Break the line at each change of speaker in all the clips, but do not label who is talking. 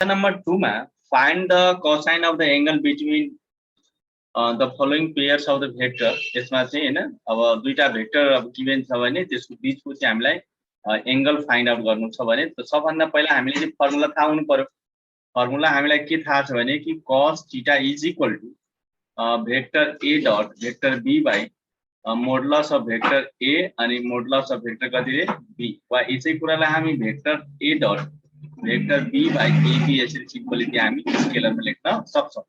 Number 2 मा find the cosine of the angle between the following pairs of the vector. यसमा चाहिँ हैन अब दुईटा भेक्टर अब गिभन छ भने त्यसको बीचको चाहिँ हामीलाई एंगल फाइन्ड आउट गर्नु छ भने सबभन्दा पहिला हामीले चाहिँ फर्मुला थाहा हुनु पर्यो। फर्मुला हामीलाई के थाहा छ भने कि cos theta is equal to vector a dot vector b by modulus of vector a अनि मोडुलस अफ भेक्टर कति रे b वा यसै कुरालाई हामी vector a dot vector b by ab यसरी सिम्पली चाहिँ हामी स्केलरमा लेख्न सक्छौं।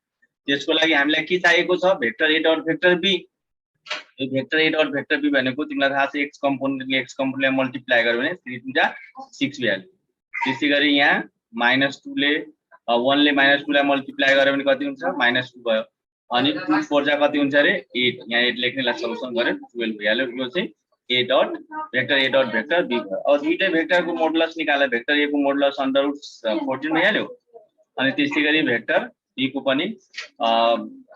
त्यसको लागि हामीलाई के चाहिएको छ vector a dot vector b। यो vector a dot vector b भनेको तिमीलाई थाहा छ x कम्पोनेन्टले x कम्पोनेन्टले मल्टिप्लाई गर्यो भने 3 × 6 भ्यालु। त्यसैगरी यहाँ -2 ले 1 ले -2 लाई मल्टिप्लाई गर्यो भने कति हुन्छ -2 भयो अनि 2 4 जा कति हुन्छ रे 8। यहाँ 8 लेख्नेलाई सल्युसन गरे 12 भ्यालु। यो चाहिँ a डट भेक्टर b भयो। अब दुईटै भेक्टरको मोडुलस निकाले भेक्टर a को मोडुलस √14 भइहाल्यो अनि त्यसैगरी भेक्टर b को पनि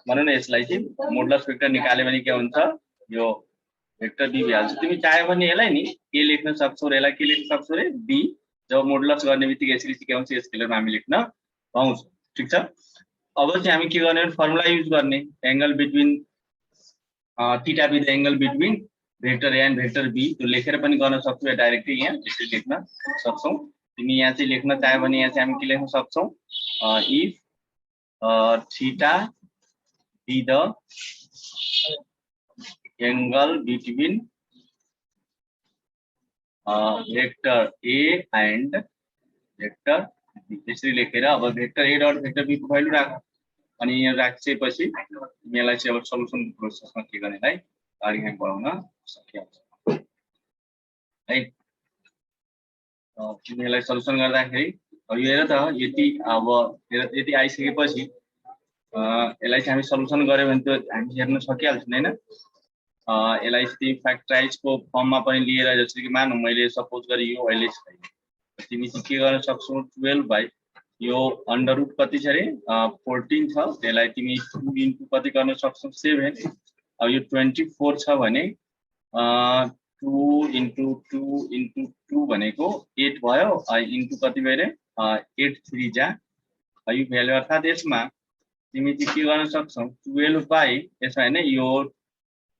भनौं न यसलाई चाहिँ मोडुलस भेक्टर निकाल्यो भने के हुन्छ यो भेक्टर b भइहाल्छ। तिमी चाह्यो भने यसलाई नि a लेख्न सक्छौ र यसलाई के लेख्न सक्छौ रे b। जब मोडुलस गर्ने बित्तिकै यसरी सिकाउँछ स्केलरमा हामी लेख्न पाउँछौं। ठीक छ। अब चाहिँ हामी के गर्ने फर्मुला युज गर्ने angle between theta with angle between vector a and vector b। त्यो लेखेर पनि गर्न सक्छौ या डाइरेक्टली यहाँ यसरी लेख्न सक्छौ। तिमी यहाँ चाहिँ लेख्न चाह्यो भने यहाँ चाहिँ हामी के लेख्न सक्छौ if theta be the angle between vector a and vector b। यसरी लेखेर अब vector a dot vector b को भ्यालु राख अनि यहाँ राखेपछि तिमीलाई चाहिँ अब सल्युसन प्रोसेसमा के गर्नेलाई अगाडि हामी बढाउन सकिन्छ है। तिमीलाई सल्युसन गर्दाखेरि अब यो हेर त यति आइसकेपछि यसलाई चाहिँ हामी सल्युसन गर्यो भने त हामी हेर्न सकिहाल्छौँ हैन। यसलाई चाहिँ फ्याक्टराइजको फर्ममा पनि लिएर जसरी कि मानौ मैले सपोज गरे यो अहिले तिमी चाहिँ के गर्न सक्छौ 12 बाइ यो अंडर रूट कति छ रे 14 छ त्यसलाई तिमी 2 इन्टु कति गर्न सक्छौ 7। अब यो 24 छ भने 2 इन्टु 2 इन्टु 2 भनेको 8 भयो इन्टु कति भयो रे 8 3 जा यो भ्यालु अर्थात यसमा तिमी चाहिँ के गर्न सक्छौ 12 बाइ यसमा हैन यो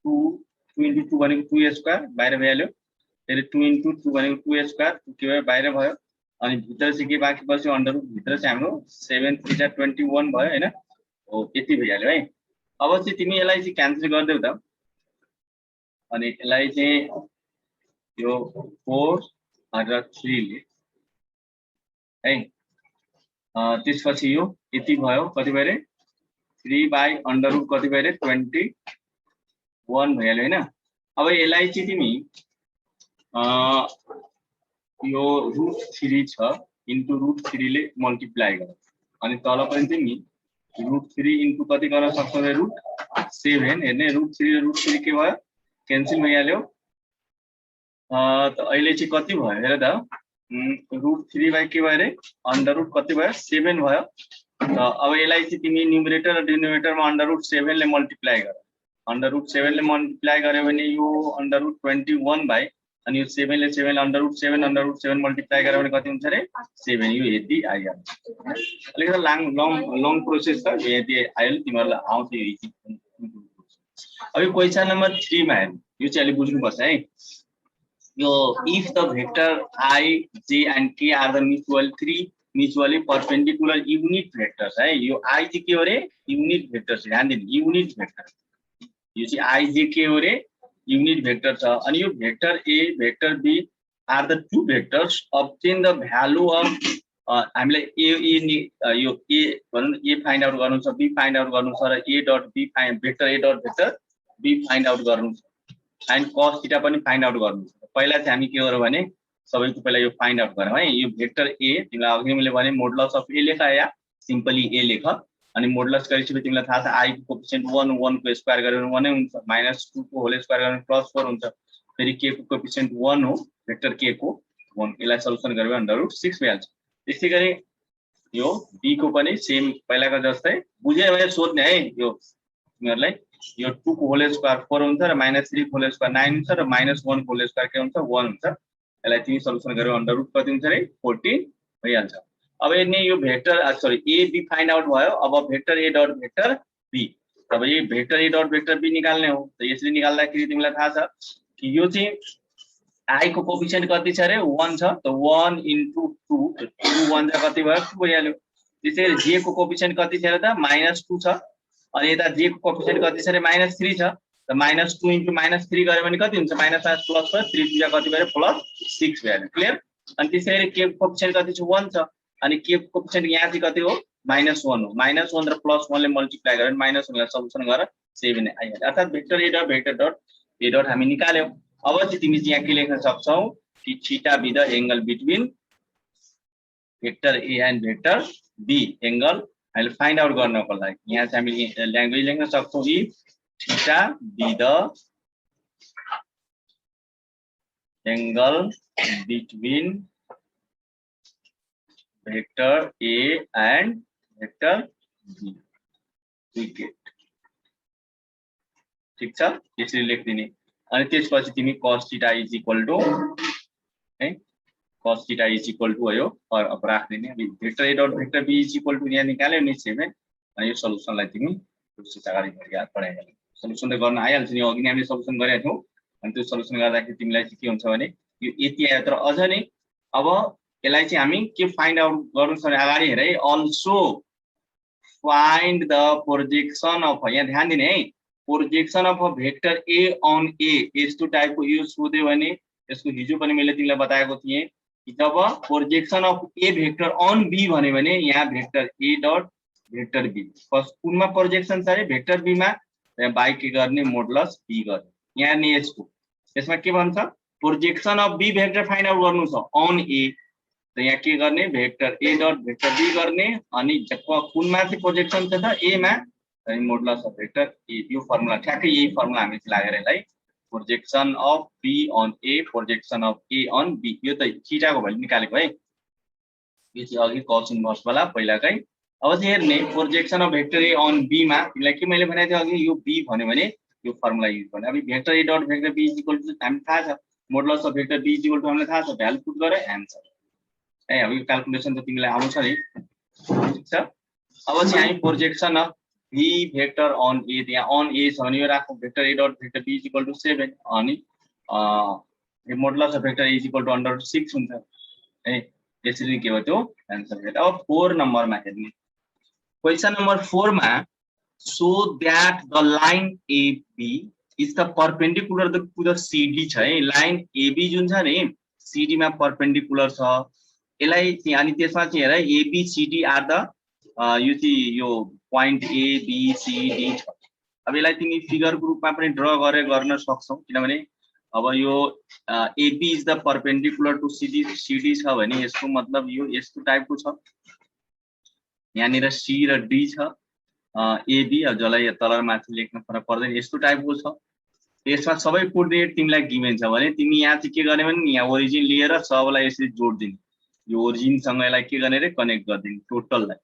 2 इन्टु 2 भनेको 2 स्क्वायर बाहिर भइहाल्यो फेरि 2 इन्टु 2 भनेको 2 स्क्वायर के भयो बाहिर भयो अनि भित्र चाहिँ के बाँकी बस्यो अंडर रूट भित्र चाहिँ हाम्रो 7 3 जा 21 भयो हैन हो यति भइहाल्यो है। अब चाहिँ तिमी यसलाई चाहिँ क्यान्सल गर्देऊ त अनि यसलाई चाहिँ यो 4 र 3 ले है त्यसपछि यो यति भयो कति भयो रे 3 बाइ अंडर रूट कति भयो रे 21 भइहाल्यो हैन। अब यसलाई चाहिँ तिमी यो √3 छ इन्टु √3 ले मल्टिप्लाई गर अनि तल पनि तिमी √3 इन्टु कति गर्न सक्छौ रे √7 हेर्ने √3 र √3 के भयो क्यान्सल भइहाल्यो। त अहिले चाहिँ कति भयो हेर त √3 बाइ के भयो रे अंडर रूट कति भयो 7 भयो। अब यसलाई चाहिँ तिमी न्युमरेटर र डिनोमिनेटरमा अंडर रूट 7 ले मल्टिप्लाई गर अंडर रूट 7 ले मल्टिप्लाई गर्यो भने यो अंडर रूट 21 बाइ अनि यो 7 ले 7 अंडर रूट 7 मल्टिप्लाई गर्यो भने कति हुन्छ रे 7 यो यति आइहाल्छ। अलिकति लङ प्रोसेस छ यति आइहाल्यो तिमीहरुलाई आउँछ यो। अब यो क्वेशन नम्बर 3 मा हेर्नु यो चाहिँ अलि बुझ्नु पर्छ है। यो if the vector i j and k are the mutually perpendicular unit vectors है। यो i चाहिँ के हो रे यूनिट भेक्टर ध्यान दिनु यूनिट भेक्टर यो चाहिँ i j k हो रे यूनिट भेक्टर छ अनि यो vector a vector b are the two vectors obtain the value of हामीले यो a भनौं a फाइन्ड आउट गर्नु छ b फाइन्ड आउट गर्नु छ र a dot b vector a dot vector b find out गर्नु छ एन्ड cos थीटा पनि फाइन्ड आउट गर्नु छ। पहिला चाहिँ हामी के गरौँ भने सबैको पहिला यो फाइन्ड आउट गरौँ है। यो भेक्टर a तिमीलाई अघि मैले भने मोडुलस अफ a लेख या सिम्पली a लेख अनि मोडुलस गरेपछि तिमीलाई थाहा छ i को कोएफिसिएन्ट 1 1 को स्क्वायर गरेर 1 नै हुन्छ -2 को होल स्क्वायर गरेर +4 हुन्छ फेरि k को कोएफिसिएन्ट 1 हो भेक्टर k को 1 यसलाई सल्युसन गर्यो √6 भइहाल्छ। त्यसैगरी यो b को पनि सेम पहिलाको जस्तै बुझे भए सोध्ने है। यो तिमीहरुलाई यो 2 को होल स्क्वायर 4 हुन्छ र -3 को होल स्क्वायर 9 हुन्छ र -1 को होल स्क्वायर के हुन्छ 1 हुन्छ। यसलाई तिमी सल्युसन गर्यो √, कति हुन्छ रे 14 भइहाल्छ। अब यदि यो vector sorry a b find out भयो, अब vector A dot vector be, अब यो भेक्टर ए डट भेक्टर बी निकाल्ने हो। त यसरी निकाल्दाखेरि तिमीलाई थाहा छ कि यो चाहिँ आई को कोफिसिएन्ट कति छ रे 1 छ, त 1 into 2 2 1 जा कति भयो 2 भइहाल्यो। त्यसैगरी जे को कोफिसिएन्ट कति छ र त -2 छ, अनि यता जे को कोफिसिएन्ट कति छ रे -3 छ, त -2 into -3 गरे भने कति हुन्छ, माइनस प्लस भयो, 3 2 जा कति भयो +6 भइहाल्यो। क्लियर। अनि त्यसैगरी के को कोफिसिएन्ट कति छ 1 छ, अनि के को कोफिसिएन्ट यहाँ चाहिँ कति हो -1 हो, -1 र +1 ले मल्टिप्लाई गरेर -1 लाई सल्युसन गरेर 7 आइहाल्यो। अर्थात भेक्टर ए डट हामी निकाल्यौ। अब चाहिँ तिमी चाहिँ यहाँ के लेख्न सक्छौ कि theta be the angle between vector A and vector B angle हामीले फाइन्ड आउट गर्नको लागि यहाँ चाहिँ हामीले ल्याङ्ग्वेज लेख्न सक्छौ कि theta be the angle between vector A and vector B we get. ठीक छ, यसरी लेख्दिने। अनि त्यसपछि तिमी cos theta is equal to है cos theta is equal to यो अब राख्दिने। अब vector A dot vector be is equal to यहाँ निकाल्यो नि 7, अनि यो सल्युसनलाई तिमी प्रोसेस अगाडि बढाइहाल्यौ। सल्युसन त गर्न आइहाल्छ नि, अघि नै हामीले सल्युसन गरेका थियौ। अनि त्यो सल्युसन गर्दाखेरि तिमीलाई चाहिँ के हुन्छ भने यो यति आयो, तर अझ नै अब यसलाई चाहिँ हामी के फाइन्ड आउट गर्नु छ भने अगाडि हेर है, also find the projection of, यहाँ ध्यान दिने है, projection of a vector A on a. यस्तो टाइपको यो सोध्यो भने यसको हिजो पनि मैले तिमीलाई बताएको थिएँ कि जब projection of a vector on b भन्यो भने यहाँ भेक्टर ए डट भेक्टर बी फर्स्ट कुनमा प्रोजेक्सन छ अरे भेक्टर बी मा, बाइ के गर्ने मोडुलस बी गर्ने। यहाँ नि यसमा के भन्छ projection of be vector find out गर्नु छ अन ए, त यहाँ के गर्ने भेक्टर ए डट भेक्टर बी गर्ने, अनि कुनमा चाहिँ प्रोजेक्सन छ त ए मा, अनि मोडुलस अफ भेक्टर ए। यो फर्मुला ठ्याक्कै यही फर्मुला हामी लागेर यसलाई projection of B on A projection of A on B, यो त थीटा को भ्यालु निकालेको है, यो चाहिँ अघि कस इन्भर्स वाला पहिलाकै। अब चाहिँ हेर्ने projection of vector A on B मा तिमीलाई के मैले भनेको थिएँ अघि, यो बी भन्यो भने यो फर्मुला युज गर्ने। अब vector A dot vector be is equal to हामी थाहा छ, modulus of vector be is equal to हामीलाई थाहा छ, भ्यालु पुट गरे एन्सर है। अब यो क्याल्कुलेसन त तिमीलाई आउँछ नि, ठीक छ। अब चाहिँ हामी projection of be vector on a, यहाँ अन ए छ भने यो राखौँ vector A dot vector be is equal to 7, अनि modulus of vector A is equal to √6 हुन्छ है। यसरी के हो त्यो एन्सर भेट। अब 4 नम्बरमा हेर्ने, क्वेसन नम्बर 4 मा so that the line AB is the perpendicular to the CD छ है। लाइन एबी जुन छ नि सीडी मा परपेंडिकुलर छ, यसलाई अनि त्यसमा चाहिँ हेर एबी सीडी आर द यो चाहिँ यो point A B C D छ। अब यसलाई तिमी फिगरको रूपमा पनि ड्र गरेर गर्न सक्छौ, किनभने अब यो AB is the perpendicular to CD छ भने यसको मतलब यो यस्तो टाइपको छ, यहाँनिर सी र डी छ, एबी जसलाई तल माथि लेख्न फरक पर्दैन, यस्तो टाइपको छ। यसमा सबै कोर्डिनेट तिमीलाई गिभन छ भने तिमी यहाँ चाहिँ के गर्ने भने यहाँ ओरिजिन लिएर सबलाई यसरी जोड्दिने, यो ओरिजिनसँग यसलाई के गर्ने रे कनेक्ट गरिदिने टोटललाई।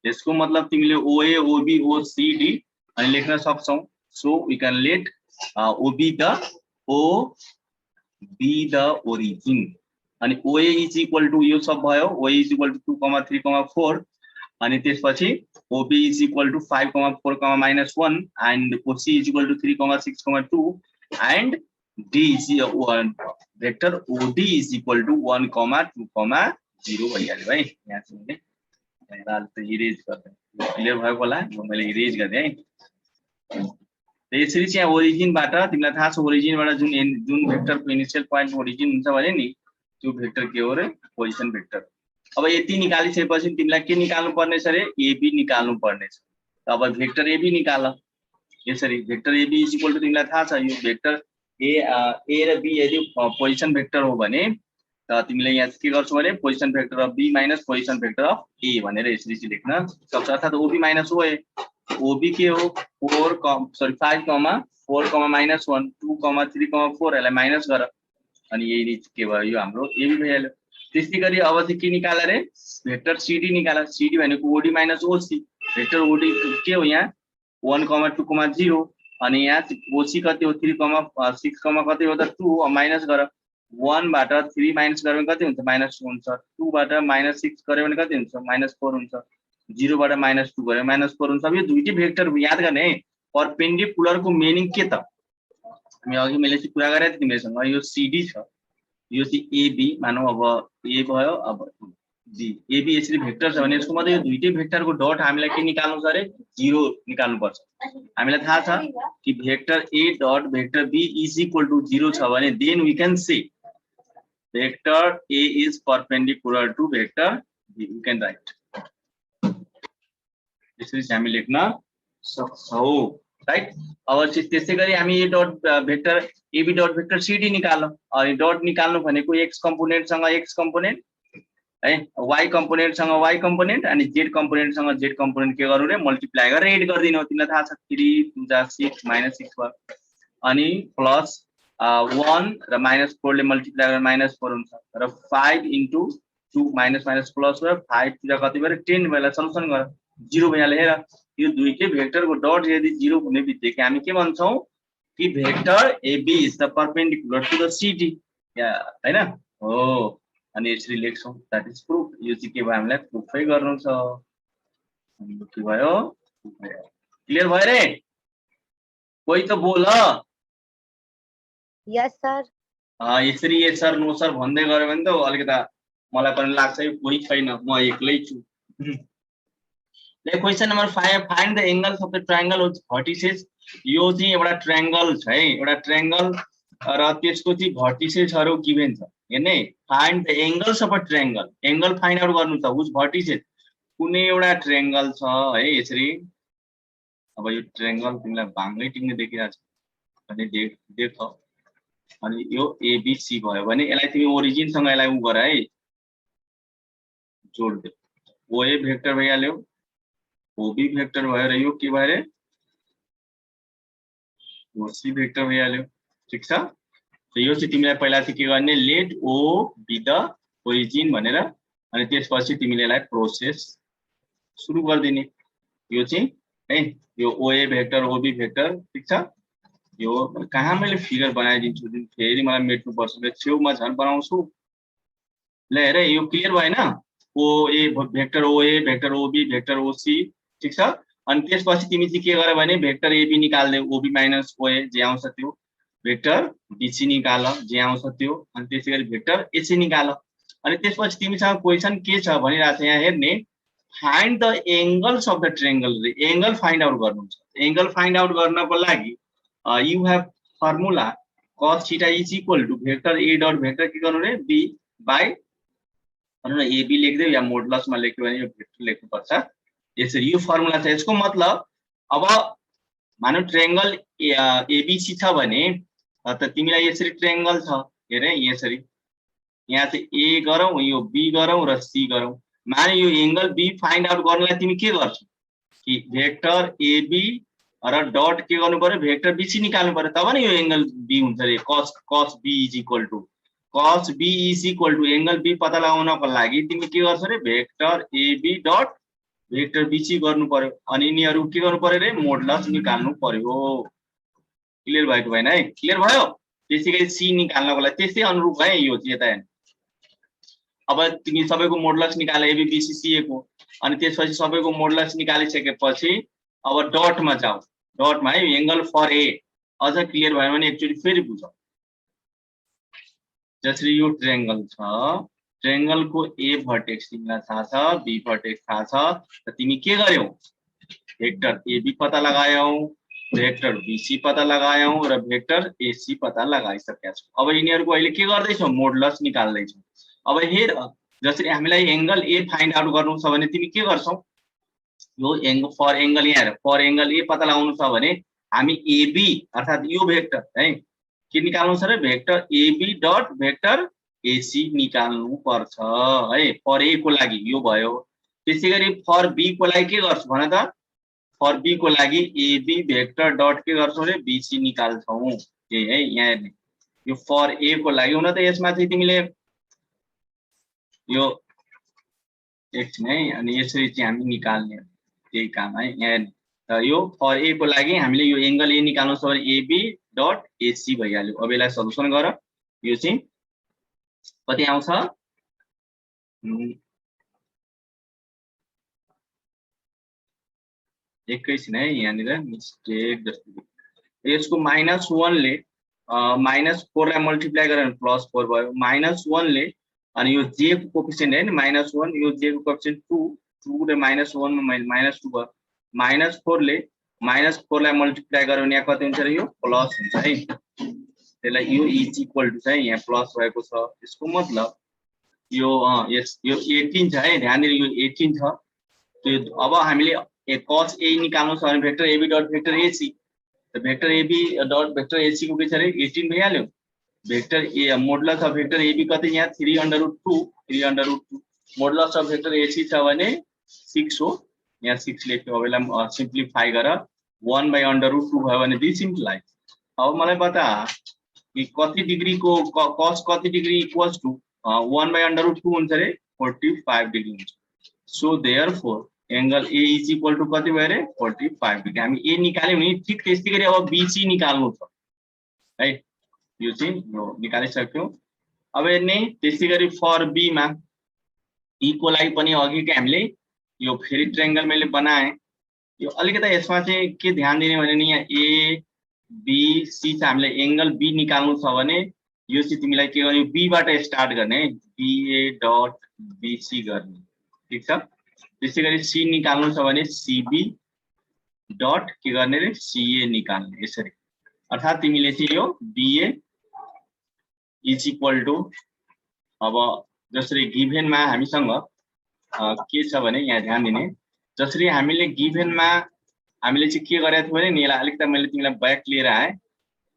यसको मतलब तिमीले ओए ओबी ओसीडी अनि लेख्न सक्छौ। So we can let O be the origin, अनि ओए इज इक्वल टु यो सब भयो, ओए इज इक्वल टु 2, 3, 4, अनि त्यसपछि OB is equal to 5, 4, -1 and OC is equal to 3, 6, 2 and D is vector OD is equal to 1, 2, 0 भइहाल्यो है। यहाँ चाहिँ मैले इरेज गर्दै क्लियर भएको होला, मैले इरेज गर्दै है। यसरी चाहिँ ओरिजिनबाट तिमीलाई थाहा छ ओरिजिनबाट जुन भेक्टरको इनिशियल पोइन्ट ओरिजिन हुन्छ भने नि त्यो भेक्टर के हो रे पोजिसन भेक्टर। अब यति निकालिसकेपछि तिमीलाई के निकाल्नु पर्ने छ रे एबी निकाल्नु पर्ने छ। अब भेक्टर एबी निकाल, यसरी vector AB is equal to तिमीलाई थाहा छ यो भेक्टर ए र बी यदि पोजिसन भेक्टर हो भने त तिमीले यहाँ के गर्छौ भने position vector of b minus position vector of a भनेर यसरी चाहिँ लेख्न सक्छ। अर्थात ओबी माइनस ओए, ओबी के हो 5, 4, -1, 2, 3, 4 यसलाई माइनस गर, अनि यही के भयो यो हाम्रो एबी भइहाल्यो। त्यसै गरी अब चाहिँ के निकाल रे भेक्टर सीडी निकाल, सीडी भनेको ओडी माइनस ओसी, भेक्टर ओडी के हो यहाँ 1, 2, 0, अनि यहाँ ओसी कति हो 3, 6, कति हो त 2 माइनस गर, 1 बाट 3 माइनस गर्यो भने कति हुन्छ -2 हुन्छ 2 बाट -6 गर्यो भने कति हुन्छ -4 हुन्छ 0 बाट -2 गर्यो -4 हुन्छ अब यो दुईटै भेक्टर याद गर्ने है परपेन्डिकुलर को मिनिङ के त हामी अघि मैले चाहिँ कुरा गरेँ तिमीसँग यो CD छ यो चाहिँ AB मानौ अब A भयो अब B AB यसरी भेक्टर छ भने यसको मतलब यो दुईटै भेक्टरको डट हामीलाई के निकाल्नु छ रे 0 निकाल्नु पर्छ हामीलाई थाहा छ कि vector A dot vector B is equal to 0 छ भने then we can say vector A is perpendicular to vector B. You can write. यसरी चाहिँ हामी लेख्न सक्छौं राइट अब त्यसै गरी हामी यो dot vector AB dot vector CD निकाल्नु अनि डट निकाल्नु भनेको x कम्पोनेन्ट सँग x कम्पोनेन्ट है y कम्पोनेन्ट सँग y कम्पोनेन्ट अनि z कम्पोनेन्ट सँग z कम्पोनेन्ट के गर्नु रे मल्टिप्लाई गरेर एड गर्दिनु तिमीलाई थाहा छ 3 2 जा 6 -6 भयो अनि प्लस 1 र -4 ले मल्टिप्लाई गरेर -4 हुन्छ र 5 इन्टु 2 माइनस प्लस भयो 5 तिर कति भयो 10 भयो सल्युसन गर 0 भइहाल्यो हेर यो दुईटै भेक्टरको डट यदि 0 हुने बित्तिकै हामी के भन्छौं कि vector AB is the perpendicular to the CD हैन हो अनि यसरी लेख्छौं दैट इज प्रुफ यो चाहिँ के भयो हामीलाई प्रुफै गर्नु छ अनि के भयो क्लियर भयो रे कोही त बोल
यस सर
यसरी यस सर नो सर भन्दै गयो भने त अलिकता मलाई पनि लाग्छ यो कोही छैन म एक्लै छु ले question number 5 find the angles of the triangle with vertices यो चाहिँ एउटा ट्रायंगल छ है एउटा ट्रायंगल र त्यसको चाहिँ भर्टिसेसहरु गिभन छ हेर्ने find the angles of a triangle angle find out गर्नु छ विथ भर्टिसेस कुनै एउटा ट्रायंगल छ है यसरी अब यो ट्रायंगल तिमीलाई भाङ्गै टिक्ने देखिरहेछ अनि देख अनि यो ABC भयो भने यसलाई तिमी ओरिजिन सँग यसलाई उ गर है जोड दे OA भेक्टर भइहाल्यो OB भेक्टर भयो र यो के भयो रे OC भेक्टर भइहाल्यो ठीक छ त यो चाहिँ तिमीलाई पहिला चाहिँ के गर्ने let O be the origin भनेर अनि त्यसपछि तिमीले यसलाई प्रोसेस सुरु गर्दिने यो चाहिँ है यो OA भेक्टर OB भेक्टर ठीक छ यो कहाँ मैले फिगर बनाइदिन्छु जुन फेरि मलाई मेट्नु पर्छ छेउमा झन् बनाउँछु ल हेर यो क्लियर भएन OA vector OA vector OB vector OC ठीक छ अनि त्यसपछि तिमी चाहिँ के गरे भने भेक्टर AB निकाल्दै OB माइनस OA जे आउँछ त्यो भेक्टर BC निकाल जे आउँछ त्यो अनि त्यसैगरी भेक्टर AC निकाल अनि त्यसपछि तिमीसँग क्वेशन के छ भनिरहेछ यहाँ हेर्ने find the angles of the triangle angle find out गर्नु छ एंगल फाइन्ड आउट गर्नको लागि you have formula cos theta is equal to vector A dot vector के गर्नु रे B by भन्नु न AB लेख्दै या मोडुलस मा लेख्यो भने यो भेक्टर लेख्नु पर्छ यसरी यो फर्मुला छ यसको मतलब अब मानौ ट्रायंगल ABC छ भने त तिमीलाई यसरी ट्रायंगल छ हेरे यसरी यहाँ चाहिँ A गरौ यो B गरौ र C गरौ माने यो एंगल B फाइन्ड आउट गर्नलाई तिमी के गर्छौ कि भेक्टर AB र डट के गर्नु पर्यो भेक्टर BC निकाल्नु पर्यो तब नि यो एंगल B हुन्छ रे cos B is equal to cos B is equal to angle B पत्ता लगाउनको लागि तिमी के गर्छौ रे vector AB dot vector BC गर्नु पर्यो अनि यिनीहरु के गर्नु पर्यो रे मोडुलस निकाल्नु पर्यो क्लियर भएको भएन है क्लियर भयो त्यसैगरी C निकाल्नको लागि त्यसै अनुरूप है यो चाहिँ यता अब तिमी सबैको मोडुलस निकाले AB BC CA को अनि त्यसपछि सबैको मोडुलस निकालिसकेपछि अब डट मा जाऊ डट मा है एंगल फर A अझ क्लियर भयो भने एक्चुअली फेरि बुझौ जसरी यो ट्रायंगल छ ट्रायंगल को A भर्टेक्स तिमीलाई थाहा छ B भर्टेक्स थाहा छ त तिमी के गर्यौ भेक्टर AB पत्ता लगायौ भेक्टर BC पत्ता लगायौ र भेक्टर AC पत्ता लगाइसकेका छौ अब यिनीहरुको अहिले के गर्दै छौ मोडुलस निकाल्दै छौ अब हेर जसरी हामीलाई एंगल A फाइन्ड आउट गर्नु छ भने तिमी के गर्छौ यो एंगल फर एंगल यहाँ हेर फर एंगल A पत्ता लगाउनु छ भने हामी AB अर्थात यो भेक्टर है के निकाल्नु छ रे vector AB dot vector AC निकाल्नु पर्छ है फर A को लागि यो भयो त्यसैगरी फर B को लागि के गर्छु भन त फर B को लागि AB भेक्टर डट के गर्छौ रे BC निकाल्छौ ए है यहाँ हेर्ने यो फर A को लागि हुन त यसमा चाहिँ तिमीले यो एकछिन है अनि यसरी चाहिँ हामी निकाल्ने त्यही काम है यहाँ त यो फर A को लागि हामीले यो एंगल A निकाल्नु छ भने AB डट AC भइहाल्यो अब यसलाई सल्युसन गर यो चाहिँ कति आउँछ एकैछिन है यहाँनिर मिस्टेक जस्तो यसको -1 ले -4 लाई मल्टिप्लाई गरेर +4 भयो -1 ले अनि यो j को कोएफिसिएन्ट है नि -1 यो j को कोएफिसिएन्ट 2 2 ले -1 मा -2 भयो -4 ले -4 लाई मल्टिप्लाई गर्यो भने यहाँ कति हुन्छ र यो प्लस हुन्छ है त्यसलाई यो इज इक्वल टु चाहिँ यहाँ प्लस भएको छ यसको मतलब यो यो 18 छ है ध्यान दिनु यो 18 छ त्यो अब हामीले cos a निकाल्नु छ भने vector ab dot vector ac त vector ab dot vector ac को के छ रे 18 भइहाल्यो vector a modulus of vector ab कति यहाँ 3/2 मोडुलस अफ भेक्टर ac छ भने 6 हो यहाँ 6 लेख्यो अब यसलाई सिम्प्लिफाई गर 1/√2 भयो भने डिसिम्प्लिफाई अब मलाई बता कि कति डिग्री को cos कति डिग्री इक्वल्स टु 1/√2 हुन्छ रे 45 डिग्री हुन्छ so therefore angle A is equal to कति भयो रे 45 डिग्री हामी A निकाल्यौं नि ठीक त्यस्तै गरी अब BC निकाल्नु छ है यो चाहिँ यो निकालिसक्यौ अब हेर्ने त्यस्तै गरी फर B मा E को लागि पनि अघिकै हामीले यो फेरि ट्रायंगल मैले बनाए यो अलिकति यसमा चाहिँ के ध्यान दिने भने नि यहाँ A B C चाहिँ हामीले एंगल B निकाल्नु छ भने यो चाहिँ तिमीलाई के गर्ने B बाट स्टार्ट गर्ने BA डट BC गर्ने ठीक छ त्यसै गरी C निकाल्नु छ भने CB डट के गर्ने रे CA निकाल्ने यसरी अर्थात तिमीले चाहिँ यो BA इज इक्वल टु अब जसरी गिभन मा हामीसँग के छ भने यहाँ ध्यान दिने जसरी हामीले गिभन मा हामीले चाहिँ के गरेका थियौ भने नि यसलाई अलिकति मैले तिमीलाई ब्याक लिएर आए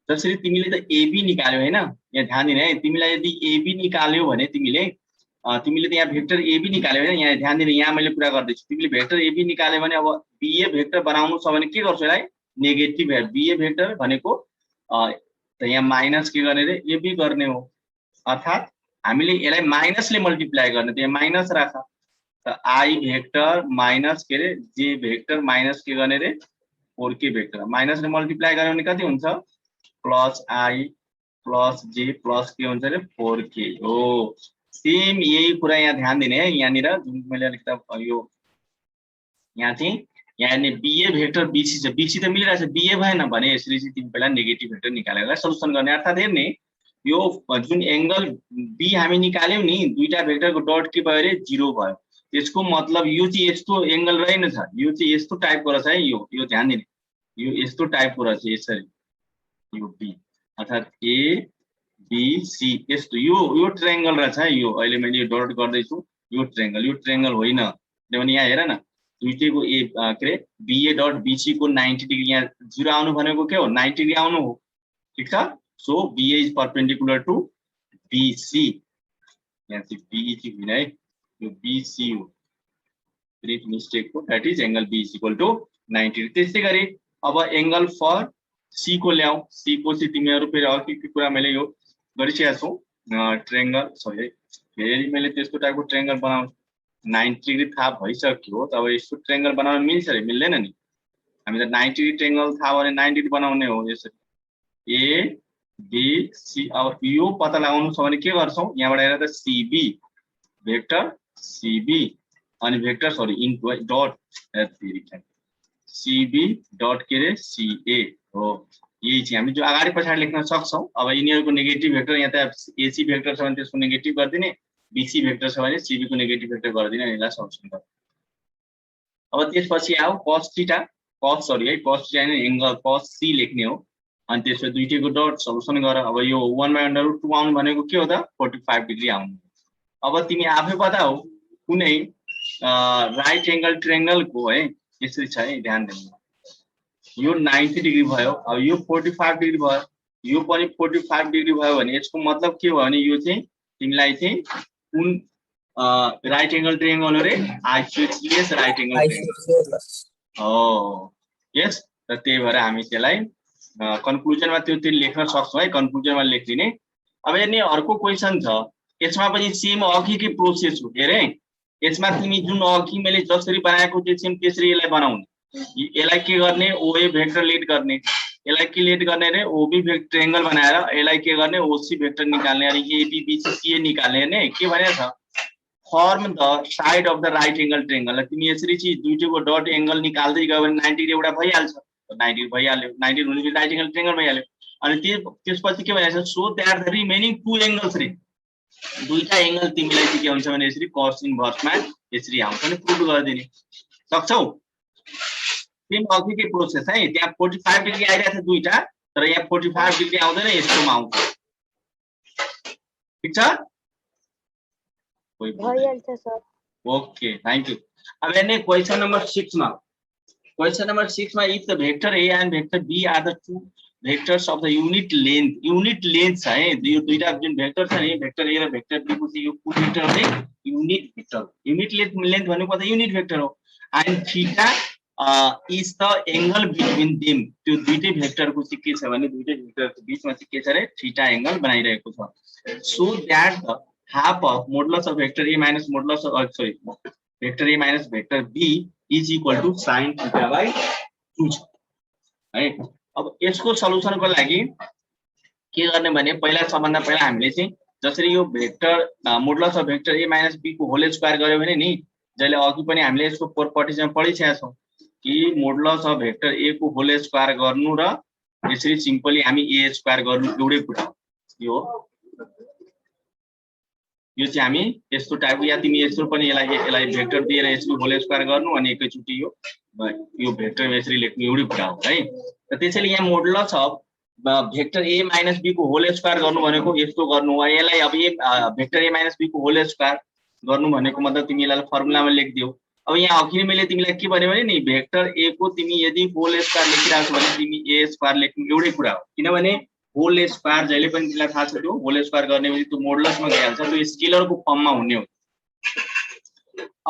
जसरी तिमीले त AB निकाल्यौ हैन यहाँ ध्यान दिने है तिमीलाई यदि AB निकाल्यौ भने तिमीले त यहाँ भेक्टर AB निकाल्यौ हैन यहाँ ध्यान दिने यहाँ मैले कुरा गर्दै छु तिमीले भेक्टर AB निकाल्यौ भने अब BA भेक्टर बनाउनु छ भने के गर्छौ यसलाई नेगेटिभ BA भेक्टर भनेको त यहाँ माइनस के गर्ने रे AB गर्ने हो अर्थात हामीले यसलाई माइनसले मल्टिप्लाई गर्ने त यहाँ माइनस राख त I भेक्टर माइनस के रे J भेक्टर माइनस के गर्ने रे 4k भेक्टर माइनसले मल्टिप्लाई गर्यो भने कति हुन्छ plus I plus J plus के हुन्छ रे 4k हो सेम यही कुरा यहाँ ध्यान दिने है यहाँनिर जुन मैले अलिकति यो यहाँ चाहिँ यहाँ नि BA भेक्टर BC छ BC त मिलिरहेछ BA भएन भने यसरी चाहिँ तिमी पहिला नेगेटिभ भेक्टर निकालेर सल्युसन गर्ने अर्थात हेर्ने यो जुन एंगल B हामी निकाल्यौ नि दुईटा भेक्टरको डट के भयो रे 0 भयो त्यसको मतलब यो चाहिँ यस्तो एंगल रहेन छ यो चाहिँ यस्तो टाइपको रहेछ है यो ध्यान दिने यो यस्तो टाइपको रहेछ यसरी यो B अर्थात A B C यस्तो यो ट्रायंगल रहेछ है यो अहिले मैले यो डट गर्दै छु यो ट्रायंगल होइन किनभने यहाँ हेर न दुईटैको ए के रे BA डट BC को 90 डिग्री यहाँ 0 आउनु भनेको के हो 90 डिग्री आउनु हो ठीक छ so BA is perpendicular to BC यहाँ चाहिँ BE चाहिँ होइन है यो BC हो ग्रेट मिस्टेक हो that is angle B is equal to 90 त्यसै गरी अब एंगल फर C को ल्याऊ C को चाहिँ तिमीहरु फेरि अर्को के कुरा मैले यो गरिसकेको छु ट्रायंगल सरी फेरि मैले त्यस्तो टाइपको ट्रायंगल बनाउँ 90 डिग्री थाहा भइसक्यो तब यस्तो ट्रायंगल बनाउन मिल्छ रे मिल्दैन नि हामी त 90 डिग्री ट्रायंगल थाहा भने 90 डिग्री बनाउने हो यसरी A B C अब यो पत्ता लगाउनु छ भने के गर्छौ यहाँबाट हेर त CB भेक्टर CB अनि vector sorry into dot CB dot के रे CA हो यही चाहिँ हामी जो अगाडि पछाडी लेख्न सक्छौ अब यिनीहरुको नेगेटिभ भेक्टर यहाँ त AC भेक्टर छ भने त्यसको नेगेटिभ गर्दिने BC भेक्टर छ भने CB को नेगेटिभ भेक्टर गर्दिने यसलाई सल्युसन गर्नु अब त्यसपछि आउ cos थीटा हैन एंगल cos C लेख्ने हो अनि त्यसपछि दुईटैको डट सल्युसन गर अब यो 1/√2 आउनु भनेको के हो त 45 डिग्री आउनु अब तिमी आफै बताऊ कुनै राइट एंगल ट्रायंगल को है यसरी छ है ध्यान दिनु यो 90 डिग्री भयो अब यो 45 डिग्री भयो यो पनि 45 डिग्री भयो भने यसको मतलब के भयो भने यो चाहिँ तिमीलाई चाहिँ कुन राइट एंगल ट्रायंगल हो रे आइसोसेलेस राइट एंगल ट्रायंगल हो यस त त्यही भएर हामी त्यसलाई कन्क्लुजनमा त्यो लेख्न सक्छौ है कन्क्लुजनमा लेख्दिने अब हेर्ने अर्को क्वेशन छ यसमा पनि सेम अघिकै प्रोसेस हो हेरे यसमा तिमी जुन अघि मैले जसरी बनाएको त्यो सेम त्यसरी यसलाई बनाउने यसलाई के गर्ने OA भेक्टर लिड गर्ने यसलाई क्रिएट गर्ने रे ओबी ट्रायंगल बनाएर यसलाई के गर्ने ओसी भेक्टर निकाल्ने अनि एबीबीसी सीए निकाल्ने ने के भनेको छ form the side of the right angle triangle तिमी यसरी चाहिँ दुईटैको डट एंगल निकाल्दै गयो भने 90 डिग्री एउटा भइहाल्छ 90 भइहाल्यो 90 हुने बित्तिकै राइट एंगल ट्रायंगल भइहाल्यो अनि त्यसपछि के भनेको छ so that the remaining two angles रे दुईटा एंगल तिमीलाई चाहिँ के हुन्छ भने यसरी cos इन्भर्स मा यसरी आउँछ नि प्रुभ गरिदिने सक्छौ तिमी अघिकै प्रोसेस है त्यहाँ 45 डिग्री आइरहेछ दुईटा तर यहाँ 45 डिग्री आउँदैन यस्तोमा आउँछ ठीक छ
भइहाल्छ सर
ओके थ्यांक यू अब हेर्ने क्वेशन नंबर 6 मा क्वेशन नंबर 6 मा if the vector A and vector be are the two vectors of the unit length छ है यो दुईटा जुन भेक्टर छ नि भेक्टर ए र भेक्टर बी को चाहिँ यो कुन भेक्टर हो यूनिट लेंथ भनेको त यूनिट भेक्टर हो and theta is the angle between them त्यो दुईटै भेक्टर को चाहिँ के छ भने दुईटै भेक्टर को बीचमा चाहिँ के छ रे थीटा एंगल बनाइरहेको छ so that the half of modulus of vector A minus modulus of sorry vector A minus vector be is equal to sin theta by 2 छ है अब यसको सल्युसनको लागि के गर्ने भने पहिला सबभन्दा पहिला हामीले चाहिँ जसरी यो vector modulus of vector A minus be को होल स्क्वायर गर्यो भने नि जहिले अघि पनि हामीले यसको प्रोपर्टिजमा पढिसकेका छौं कि मोडुलस अफ भेक्टर ए को होल स्क्वायर गर्नु र यसरी सिम्पली हामी ए स्क्वायर गर्नु एउटै कुरा हो यो चाहिँ हामी यस्तो टाइपको या तिमी यस्तो पनि यसलाई भेक्टर दिएर यसको होल स्क्वायर गर्नु अनि एकैचोटी यो भेक्टर यसरी लेख्नु एउटै कुरा हो है त त्यसैले यहाँ modulus of vector A minus be को होल स्क्वायर गर्नु भनेको यस्तो गर्नु हो यसलाई अब A vector A minus be को होल स्क्वायर गर्नु भनेको मतलब तिमी यसलाई फर्मुलामा लेख्दियौ अब यहाँ अघि मैले तिमीलाई के भने नि भेक्टर ए को तिमी यदि होल स्क्वायर लेखिरहेको छ भने तिमी ए स्क्वायर लेख्नु एउटै कुरा हो किनभने होल स्क्वायर जहिले पनि तिमीलाई थाहा छ त्यो होल स्क्वायर गर्ने भने त्यो मोडुलसमा गइहाल्छ त्यो स्केलर को फर्ममा हुने हो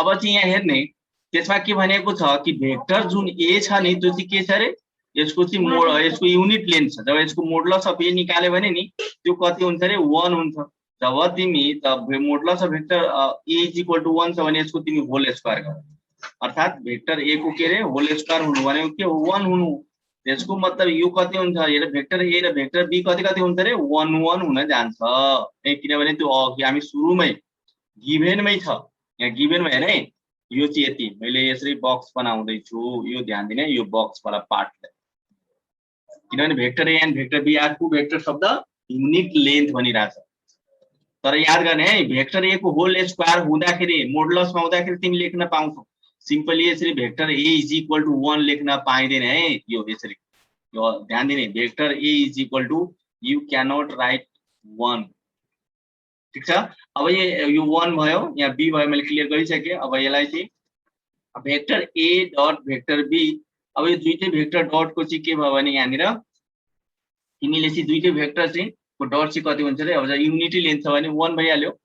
अब चाहिँ यहाँ हेर्ने त्यसमा के भनेको छ कि भेक्टर जुन ए छ नि त्यो चाहिँ के छ रे यसको चाहिँ यसको युनिट लेन्थ छ जब यसको मोडुलस अफ ए निकाल्यो भने नि त्यो कति हुन्छ रे 1 हुन्छ जब तिमी modulus of vector A is equal to 1 छ भने यसको तिमी होल स्क्वायर गर अर्थात भेक्टर ए को के रे होल स्क्वायर हुनु भनेको के हो 1 हुनु त्यसको मतलब यो कति हुन्छ यो भेक्टर ए र भेक्टर बी कति कति हुन्छ रे 1 1 हुन जान्छ किनभने त्यो हामी सुरुमै गिभेनमै छ यहाँ गिभेनमा हेरे यो चाहिँ यति मैले यसरी बक्स बनाउँदै छु यो ध्यान दिने यो बक्स वाला पार्ट किनभने vector A and vector be are two vectors of the unit length भनिरहेछ तर याद गर्ने है भेक्टर ए को होल स्क्वायर हुँदाखेरि मोडुलसमा हुँदाखेरि तिमी लेख्न पाउँछौ सिम्पली यसरी vector A is equal to 1 लेख्न पाइदैन है यो यसरी यो ध्यान दिने vector A is equal to you can not write 1 ठीक छ अब यो 1 भयो यहाँ बी भयो मैले क्लियर गरिसके अब यसलाई चाहिँ vector A dot vector be अब यो दुईटै भेक्टर डट को चाहिँ के भयो भने यहाँनिर तिमीले चाहिँ दुईटै भेक्टर चाहिँ को डट चाहिँ कति हुन्छ रे अब युनिटी लेन्थ छ भने 1 भइहाल्यो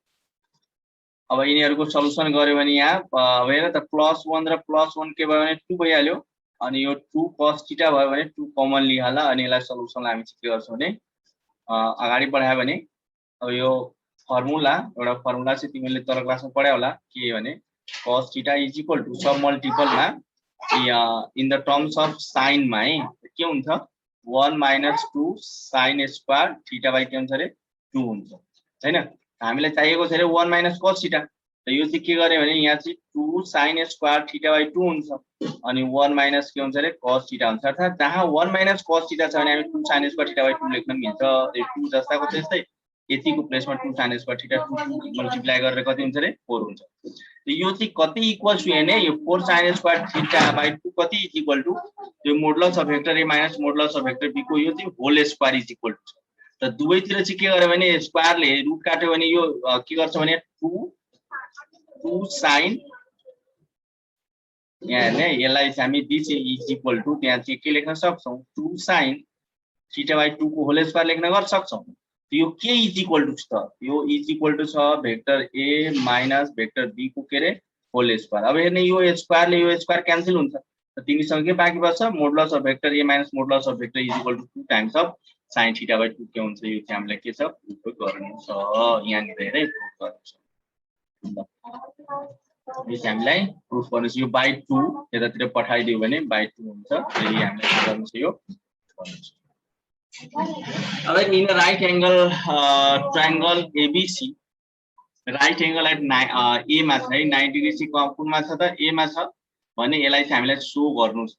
अब यिनीहरुको सल्युसन गर्यो भने यहाँ अब हेर त +1 र +1 के भयो भने 2 भइहाल्यो अनि यो 2 cos थीटा भयो भने 2 कमन लिहाला अनि यसलाई सल्युसनलाई हामी के गर्छौं भने अगाडि बढायो भने अब यो फर्मुला एउटा फर्मुला चाहिँ तिमीले तर क्लासमा पढ्या होला के भने cos theta is equal to सब मल्टिपलमा in the terms of sine मा है के हुन्छ 1 - 2 sin स्क्वायर थीटा बाइ के हुन्छ रे 2 हुन्छ हैन हामीलाई चाहिएको छ रे 1 - cos थीटा त यो चाहिँ के गर्ने भने यहाँ चाहिँ 2 sin स्क्वायर थीटा बाइ 2 हुन्छ अनि 1 - के हुन्छ रे cos थीटा हुन्छ अर्थात जहाँ 1 - cos थीटा छ भने हामी 2 sin स्क्वायर थीटा बाइ 2 लेख्न मिल्छ यो 2 जस्ताको त्यस्तै यतिको प्लेसमा 2 sin स्क्वायर थीटा 2 मल्टिप्लाई गरेर कति हुन्छ रे 4 हुन्छ त यो चाहिँ कति इक्वल्स टु हैन यो 4 sin स्क्वायर थीटा बाइ 2 कति इज इक्वल टु यो modulus of vector A minus modulus of vector be को यो चाहिँ whole square is equal to त दुवैतिर चाहिँ के गर्यो भने स्क्वायरले रुट काट्यो भने यो के गर्छ भने 2 sin यहाँ हेर्ने यसलाई चाहिँ हामी दिस इज इक्वल टु त्यहाँ चाहिँ के लेख्न सक्छौं 2 sin थीटा बाइ 2 को होल स्क्वायर लेख्न गर्न सक्छौं यो के इज इक्वल टु छ यो इज इक्वल टु छ vector A minus vector be को के रे होल स्क्वायर अब हेर्ने यो स्क्वायरले यो स्क्वायर क्यान्सल हुन्छ त तिमीसँग के बाँकी बच्छ modulus of vector A minus modulus of vector is equal to 2 times of sin theta by 2 के हुन्छ यो चाहिँ हामीलाई के छ प्रुफ गर्नु छ यहाँ नि हेरे प्रुफ गर्नु छ यो चाहिँ हामीलाई प्रुफ गर्नु छ यो बाइ 2 यतातिर पठाइदियो भने बाइ 2 हुन्छ यही हामीलाई गर्नु छ यो अब in right angle triangle ABC right angle at A मा छ है 90 डिग्री चाहिँ कुनमा छ त ए मा छ भने यसलाई चाहिँ हामीलाई सो गर्नु छ।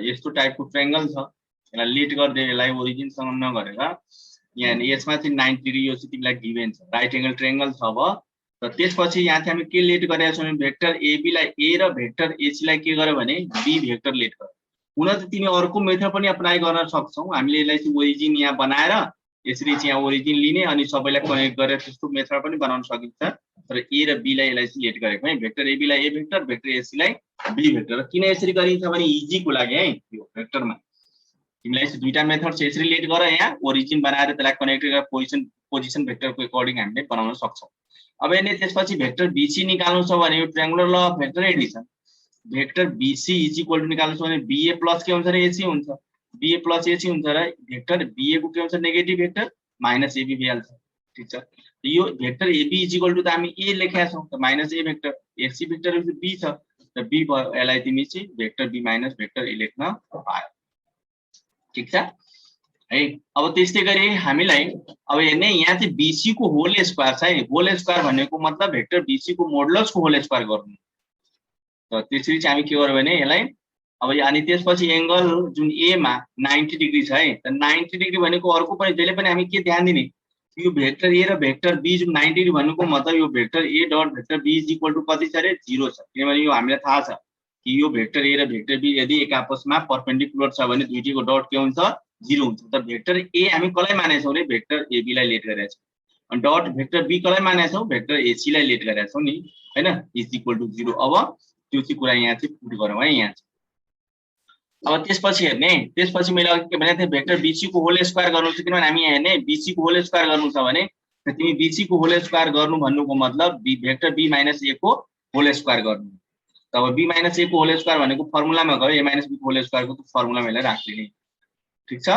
यस्तो टाइपको ट्रायंगल छ, यसलाई लेट गर्दै यसलाई ओरिजिन सँग नगरेर यहाँ यसमा चाहिँ 90 डिग्री यो चाहिँ तिमीलाई गिभन छ राइट एंगल ट्रायंगल छ। अब र त्यसपछि यहाँ चाहिँ हामी के लेट गरेका छौँ भने भेक्टर एबी लाई ए र भेक्टर एसी लाई के गर्यो भने बी भेक्टर लेट गर्यो। हुन त तिमी अर्को मेथड पनि अप्लाई गर्न सक्छौ, हामीले यसलाई चाहिँ ओरिजिन यहाँ बनाएर यसरी चाहिँ यहाँ ओरिजिन लिने अनि सबैलाई कनेक्ट गरेर त्यस्तो मेथड पनि बनाउन सकिन्छ। तर ए र बी लाई यसलाई चाहिँ लेट गरेको है, भेक्टर एबी लाई ए भेक्टर भेक्टर एसी लाई बी भेक्टर। किन यसरी गरिन्छ भने इजीको लागि है, यो भेक्टरमा तिमीलाई चाहिँ दुईटा मेथड छ, यसरी लेट गर यहाँ ओरिजिन बनाएर त्यसलाई कनेक्ट गरेर पोजिसन भेक्टरको अकर्डिङ हामीले बनाउन सक्छौं। अब यसले त्यसपछि भेक्टर बीसी निकाल्नु छ भने यो triangular law of vector addition vector BC is equal to निकाल्नु छ भने बीए प्लस के हुन्छ र एसी हुन्छ, बीए प्लस एसी हुन्छ र भेक्टर बीए को के हुन्छ नेगेटिभ भेक्टर माइनस एबी भइहाल्छ। ठीक छ, यो vector AB is equal to त हामी ए लेखेका छौं त minus A vector AC vector B छ र बी यसलाई तिमी चाहिँ vector B minus vector A लेख्न पायो। ठीक छ है। अब त्यस्तै गरी हामीलाई अब हेर्ने यहाँ चाहिँ बीसी को होल स्क्वायर छ है, होल स्क्वायर भनेको मतलब भेक्टर बीसी को मोडुलस को होल स्क्वायर गर्नु। त त्यसरी चाहिँ हामी के गर्यो भने यसलाई अब अनि त्यसपछि एंगल जुन ए मा 90 डिग्री छ है, त 90 डिग्री भनेको अर्को पनि जहिले पनि हामी के ध्यान दिने यो भेक्टर ए र भेक्टर बी जुन 90 डिग्री भन्नुको मतलब यो vector A dot vector be is equal to कति छ रे 0 छ। किनभने यो हामीलाई थाहा छ कि यो भेक्टर ए र भेक्टर बी यदि एक आपसमा परपेंडिकुलर छ भने दुईटीको डट के हुन्छ 0 हुन्छ। त भेक्टर ए हामी कसलाई मानेछौं रे भेक्टर एबी लाई लेट गरेका छौं अनि डट भेक्टर बी कसलाई मानेछौं भेक्टर एसी लाई लेट गरेका छौं नि हैन, इज इक्वल टु 0। अब त्यो चाहिँ कुरा यहाँ चाहिँ पुट गरौँ है यहाँ। अब त्यसपछि हेर्ने त्यसपछि मैले अघि के भनेको थिएँ भेक्टर बीसी को होल स्क्वायर गर्नु छ। किनभने हामी यहाँ हेर्ने बीसी को होल स्क्वायर गर्नु छ भने तिमी बीसी को होल स्क्वायर गर्नु भन्नुको मतलब बी भेक्टर बी माइनस ए को होल स्क्वायर गर्नु। तब बी माइनस ए को होल स्क्वायर भनेको फर्मुलामा गयो, ए माइनस बी को होल स्क्वायर को फर्मुलामा यसलाई राख्दिने। ठीक छ,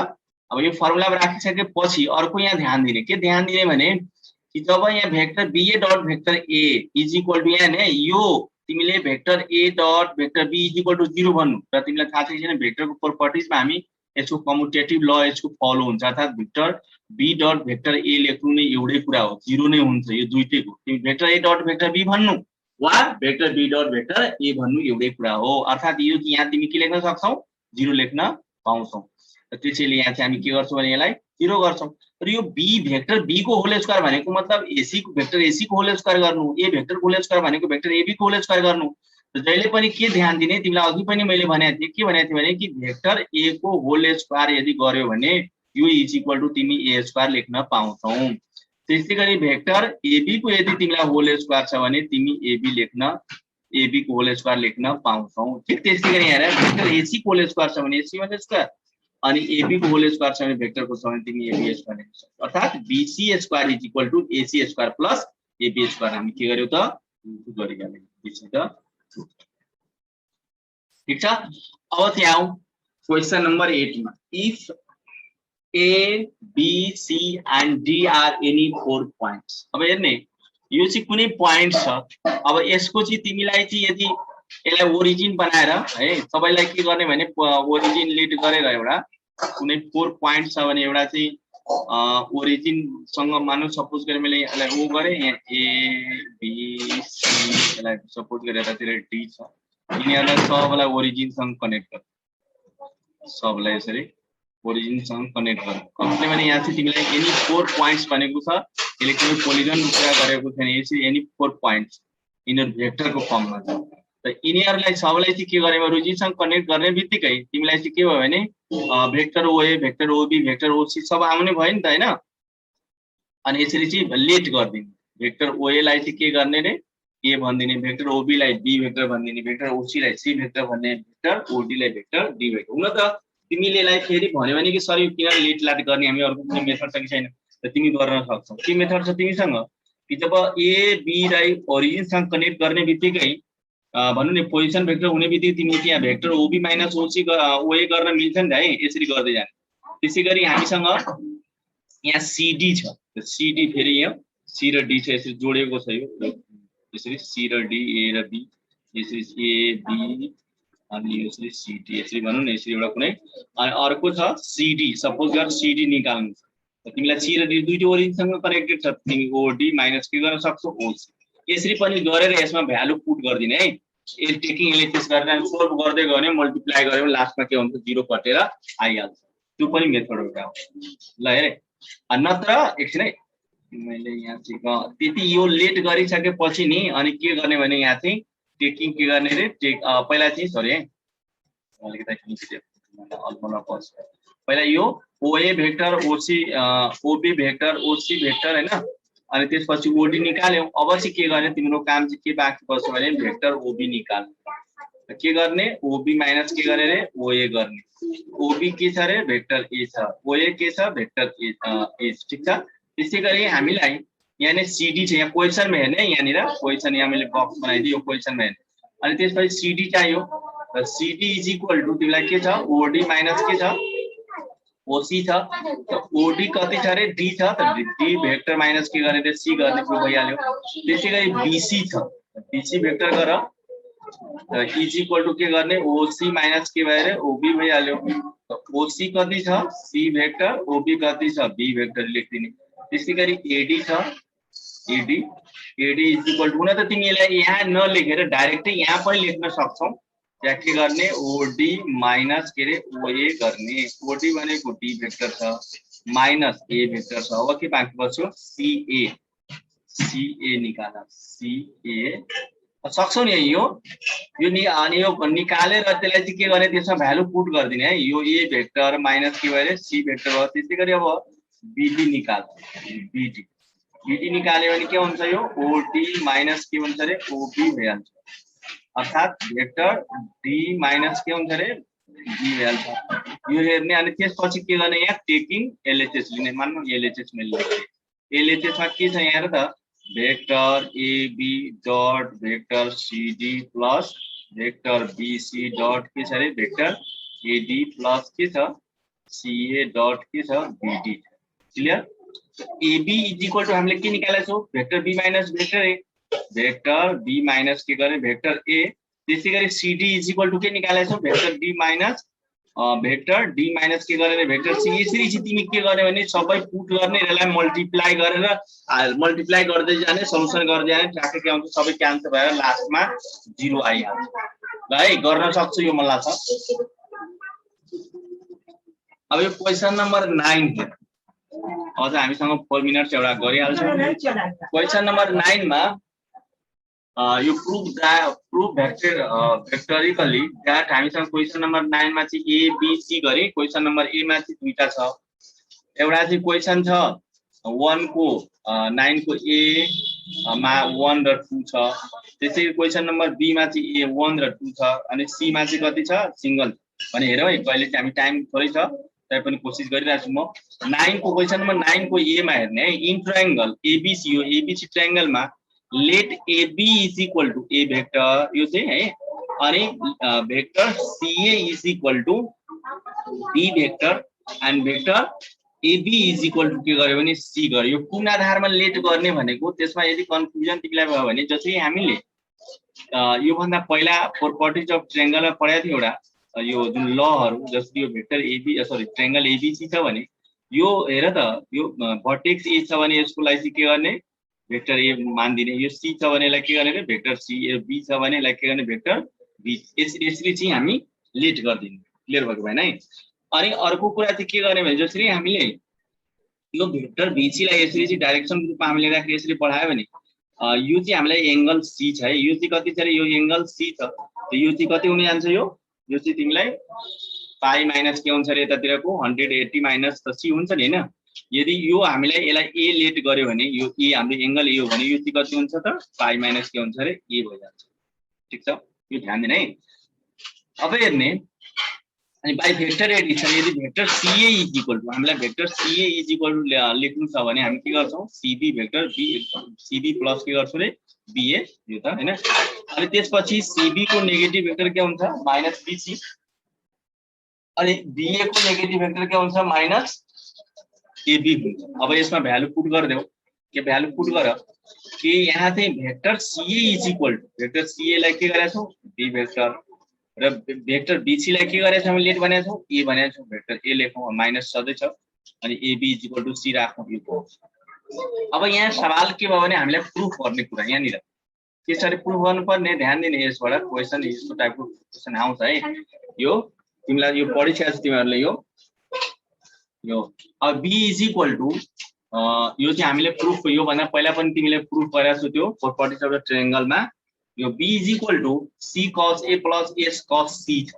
अब यो फर्मुलामा राखिसकेपछि अर्को यहाँ ध्यान दिने के ध्यान दिने भने कि जब यहाँ vector B A dot vector A is equal to यहाँ ने यो तिमीले vector A dot vector be is equal to 0 भन्नु र तिमीलाई थाहा छ कि भेक्टरको प्रोपर्टिजमा हामी यसको कम्युटेटिभ ल यसको फलो हुन्छ, अर्थात भेक्टर बी डट भेक्टर ए लेख्नु नै एउटै कुरा हो, 0 नै हुन्छ यो दुईटैको। तिमी भेक्टर ए डट भेक्टर बी भन्नु वा vector be dot vector A भन्नु एउटै कुरा हो, अर्थात यो यहाँ तिमी के लेख्न सक्छौ 0 लेख्न पाउँछौ। त्यसैले यहाँ चाहिँ हामी के गर्छौं भने यसलाई 0 गर्छौं। र यो बी भेक्टर बी को होल स्क्वायर भनेको मतलब एसी को भेक्टर एसी को होल स्क्वायर गर्नु, ए भेक्टर को होल स्क्वायर भनेको भेक्टर एबी को होल स्क्वायर गर्नु। त जहिले पनि के ध्यान दिने तिमीलाई अघि पनि मैले भनेको थिएँ के भनेको थिएँ भने कि भेक्टर ए को होल स्क्वायर यदि गर्यो भने यो इज इक्वल टु तिमी ए स्क्वायर लेख्न पाउँछौ। त्यसै गरी भेक्टर एबी को यदि तिमीलाई होल स्क्वायर छ भने तिमी एबी लेख्न एबी को होल स्क्वायर लेख्न पाउँछौ। ठीक त्यसै गरी हेर भेक्टर एसी को होल स्क्वायर छ भने एसी होल स्क्वायर अनि एबी को होल स्क्वायर छ भने भेक्टर को छ भने तिमी एबी स्क्वायर लेख्न सक्छौ, अर्थात BC square is equal to AC square plus AB square हामी के गर्यौ त गरिहाल्यौ। बीसी त ठीक छ। अब त्यहाँ आऊ क्वेशन नम्बर 8 मा if A B C and D are any 4 points. अब हेर्ने यो चाहिँ कुनै पोइन्ट छ, अब यसको चाहिँ तिमीलाई चाहिँ यदि यसलाई ओरिजिन बनाएर है सबैलाई के गर्ने भने ओरिजिन लेट गरेर एउटा कुनै 4 पोइन्ट छ भने एउटा चाहिँ ओरिजिन सँग मानौ सपोज गरे मैले यसलाई ओ गरे यहाँ ए बी सी यसलाई सपोज गरे यतातिर डी छ, यिनीहरुलाई सबैलाई ओरिजिन सँग कनेक्ट गर, सबैलाई यसरी ओरिजिन सँग कनेक्ट गर। कसले भने यहाँ चाहिँ तिमीलाई एनी 4 पोइन्ट्स भनेको छ, यसले कुनै पोलिगन कुरा गरेको छैन, यसरी एनी 4 पोइन्ट्स यिनीहरु भेक्टरको फर्ममा छ। त यिनीहरुलाई सबैलाई चाहिँ के गर्ने ओरिजिनसँग कनेक्ट गर्ने बित्तिकै तिमीलाई चाहिँ के भयो भने भेक्टर ओए भेक्टर ओबी भेक्टर ओसी सब आउने भयो नि त हैन। अनि यसरी चाहिँ लेट गर्दिने, भेक्टर ओए लाई चाहिँ के गर्ने रे ए भन्दिने, भेक्टर ओबी लाई बी भेक्टर भन्दिने, भेक्टर ओसी लाई सी भेक्टर भन्ने, भेक्टर ओडी लाई भेक्टर डी भेक्टर। हुन त तिमीले लाई फेरि भन्यो भने कि सर यो किन लेट लाट गर्ने हामी अर्को कुनै मेथड छ कि छैन, त तिमी गर्न सक्छौ। के मेथड छ तिमीसँग कि जब ए बी लाई ओरिजिनसँग कनेक्ट गर्ने बित्तिकै भन्नु नि पोजिसन भेक्टर हुने बित्तिकै तिमी त्यहाँ भेक्टर ओबी माइनस ओसी ओए गर्न मिल्छ नि त है, यसरी गर्दै जाने। त्यसैगरी हामीसँग यहाँ सीडी छ, सीडी फेरि यहाँ सी र डी छ यसरी जोडेको छ, यो यसरी सी र डी ए र बी यसरी ए बी अनि यसरी सिडी यसरी भनौँ न, यसरी एउटा कुनै। अनि अर्को छ सिडी, सपोज गर सिडी निकाल्नु छ, तिमीलाई सी र डी दुईटै ओरिजिनसँग कनेक्टेड छ, तिमी ओडी माइनस के गर्न सक्छौ ओसी। यसरी पनि गरेर यसमा भ्यालु पुट गर्दिने है, टेकिङ एलएचएस गरेर सोल्भ गर्दै गयो भने मल्टिप्लाई गर्यो भने लास्टमा के हुन्छ 0 कटेर आइहाल्छ। त्यो पनि मेथड एउटा हो। ल हेरे, नत्र एकछिन है, मैले यहाँ चाहिँ त्यति यो लेट गरिसकेपछि नि अनि के गर्ने भने यहाँ चाहिँ टेकिङ के गर्ने रे, पहिला चाहिँ सरी है अलिकति अल्पना पर्छ। पहिला यो ओए भेक्टर ओसी ओबी भेक्टर ओसी भेक्टर हैन, अनि त्यसपछि ओडी निकाल्यौ। अब चाहिँ के गर्ने तिम्रो काम चाहिँ के बाँकी पर्छ भने भेक्टर ओबी निकाल्नु। के गर्ने, ओबी माइनस के गर्ने रे ओए गर्ने। ओबी के छ रे भेक्टर ए छ, ओए के छ भेक्टर ए ठीक छ। त्यसै गरी हामीलाई यहाँ सिडी छ, यहाँ क्वेशनमा हेर्ने, यहाँनिर क्वेशन यहाँ मैले बक्स बनाइदिए यो क्वेशनमा हेर्ने। अनि त्यसपछि सिडी चाहियो, र सिडी इज इक्वल टु तिमीलाई के छ ओडी माइनस के छ ओसी छ। ओडी कति छ रे डी छ, त डी भेक्टर माइनस के गर्ने रे सी गर्ने त्यो भइहाल्यो। त्यसै गरी बीसी छ, बीसी भेक्टर गर इज इक्वल टु के गर्ने ओसी माइनस के भयो रे ओबी भइहाल्यो। ओसी कति छ सी भेक्टर, ओबी कति छ बी भेक्टर लेख्दिने। त्यसै गरी एडी छ, एडी इज इक्वल टु, हुन त तिमीलाई यहाँ नलेखेर डाइरेक्टै यहाँ पनि लेख्न सक्छौ। त्यहाँ के गर्ने ओडी माइनस के रे ओए गर्ने। ओडी भनेको डी भेक्टर छ माइनस ए भेक्टर छ। अब के बाँकी बस्यो सीए, सीए निकाल, सीए सक्छौ नि यो अनि यो निकालेर त्यसलाई चाहिँ के गर्ने त्यसमा भ्यालु पुट गरिदिने है। यो ए भेक्टर माइनस के भयो सी भेक्टर भयो। त्यसै गरी अब बीडी निकाल, बीडी निकाल्यो भने के हुन्छ यो ओडी माइनस के हुन्छ रे ओबी भइहाल्छ, अर्थात भेक्टर डी माइनस के हुन्छ रे बी भइहाल्छ। यो हेर्ने अनि त्यसपछि के गर्ने यहाँ टेकिङ एलएचएस लिने। मान्नु एलएचएस मैले एलएचएस मा के छ यहाँ र त vector AB dot vector CD plus vector BC dot के छ रे भेक्टर एडी प्लस के छ सीए डट के छ BD. Clear. AB is equal to हामीले के निकालेको छौ vector B minus vector A, vector B minus के गर्ने भेक्टर ए। त्यसै गरी सीडी इज इक्वल टु के निकालेको छौ vector D minus vector D minus के गर्ने भेक्टर सी। यसरी चाहिँ तिमी के गर्ने भने सबै पुट गर्ने, यसलाई मल्टिप्लाई गरेर मल्टिप्लाई गर्दै जाने, सल्युसन गर्दै जाने, ट्याक्कै के आउँछ सबै क्यान्सल भएर लास्टमा 0 आइहाल्छ। ल है गर्न सक्छु यो मलाई छ। अब यो क्वेशन नम्बर 9 हेर, अझ हामीसँग 4 मिनट्स एउटा गरिहाल्छौँ। क्वेशन नम्बर 9 मा यो प्रुफ भेक्टरिकली दैट हामीसँग क्वेशन नम्बर 9 मा चाहिँ ए बी सी गरे। क्वेशन नम्बर ए मा चाहिँ दुईटा छ, एउटा चाहिँ क्वेशन छ 1 को 9 को ए मा 1 र 2 छ। त्यसैगरी क्वेशन नम्बर बी मा चाहिँ ए 1 र 2 छ, अनि सी मा चाहिँ कति छ सिंगल भने हेरौँ है। कहिले चाहिँ हामी टाइम थोरै छ तै पनि कोशिश गरिरहेको छु म। 9 को क्वेशन नम्बर 9 को ए मा हेर्ने है। इन ट्रायंगल एबीसी, यो एबीसी ट्रायंगल मा let AB is equal to A vector यो चाहिँ है, अनि vector CA is equal to B vector and vector AB is equal to के गर्यो भने C गर्यो। यो कुन आधारमा लेट गर्ने भनेको त्यसमा यदि कन्फ्युजन तिमीलाई भयो भने जसरी हामीले यो भन्दा पहिला प्रोपर्टिज अफ ट्रायंगलमा पढाएको थियो एउटा यो जुन लहरु, जस्तै यो vector AB sorry triangle ABC छ भने यो हेर त यो भर्टेक्स A छ भने यसको लागि के गर्ने भेक्टर ए मान्दिने, यो सी छ भने यसलाई के गर्ने भेक्टर सी, बी छ भने यसलाई के गर्ने भेक्टर बी। यसरी चाहिँ हामी लेट गर्दिने। क्लियर भएको भएन है। अनि अर्को कुरा चाहिँ के गर्ने भने जसरी हामीले यो भेक्टर बीसी लाई यसरी चाहिँ डाइरेक्सन रूपमा हामीले राखेर यसरी पढायो भने यो चाहिँ हामीलाई एंगल सी छ है। यो चाहिँ कति छ रे यो एंगल सी छ, यो चाहिँ कति हुन जान्छ यो चाहिँ तिमीलाई पाई माइनस के हुन्छ रे यतातिरको 180 माइनस त सी हुन्छ नि हैन। यदि यो हामीलाई यसलाई ए लेट गर्यो भने यो ए हाम्रो एंगल ए हो भने यो चाहिँ कति हुन्छ त पाई माइनस के हुन्छ रे ए भइहाल्छ। ठीक छ, यो ध्यान दिने है। अब हेर्ने अनि बाइ भेक्टर एडी छ, यदि vector CA is equal to हामीलाई vector CA is equal to लेख्नु छ भने हामी के गर्छौं CB vector B CB plus के गर्छौं रे बीए यो त हैन। अनि त्यसपछि सीबी को नेगेटिभ भेक्टर के हुन्छ माइनस बीसी, अनि बीए को नेगेटिभ भेक्टर के हुन्छ माइनस एबी हुन्छ। अब यसमा भ्यालु पुट गर्देऊ, के भ्यालु पुट गर कि यहाँ चाहिँ vector CA is equal to vector CA लाई के गरेछौ बी भेक्टर र भेक्टर BC लाई के गरेछौँ हामी लेट भनेको छौँ A भनेको छौँ भेक्टर A लेखौँ माइनस सधैँ छ अनि AB = C राखौँ यो हो। अब यहाँ सवाल के भयो भने हामीलाई प्रुफ गर्ने कुरा यहाँनिर त्यसरी प्रुफ गर्नुपर्ने ध्यान दिने यसबाट क्वेशन यस्तो टाइपको क्वेशन आउँछ है यो तिमीलाई यो पढिसकेको छ तिमीहरुले यो अब B = यो चाहिँ हामीले प्रुफ यो भन्दा पहिला पनि तिमीले प्रुफ गरेको छौ त्यो प्रोपर्टिज अफ द ट्रायंगलमा यो B = C cos A plus S cos C छ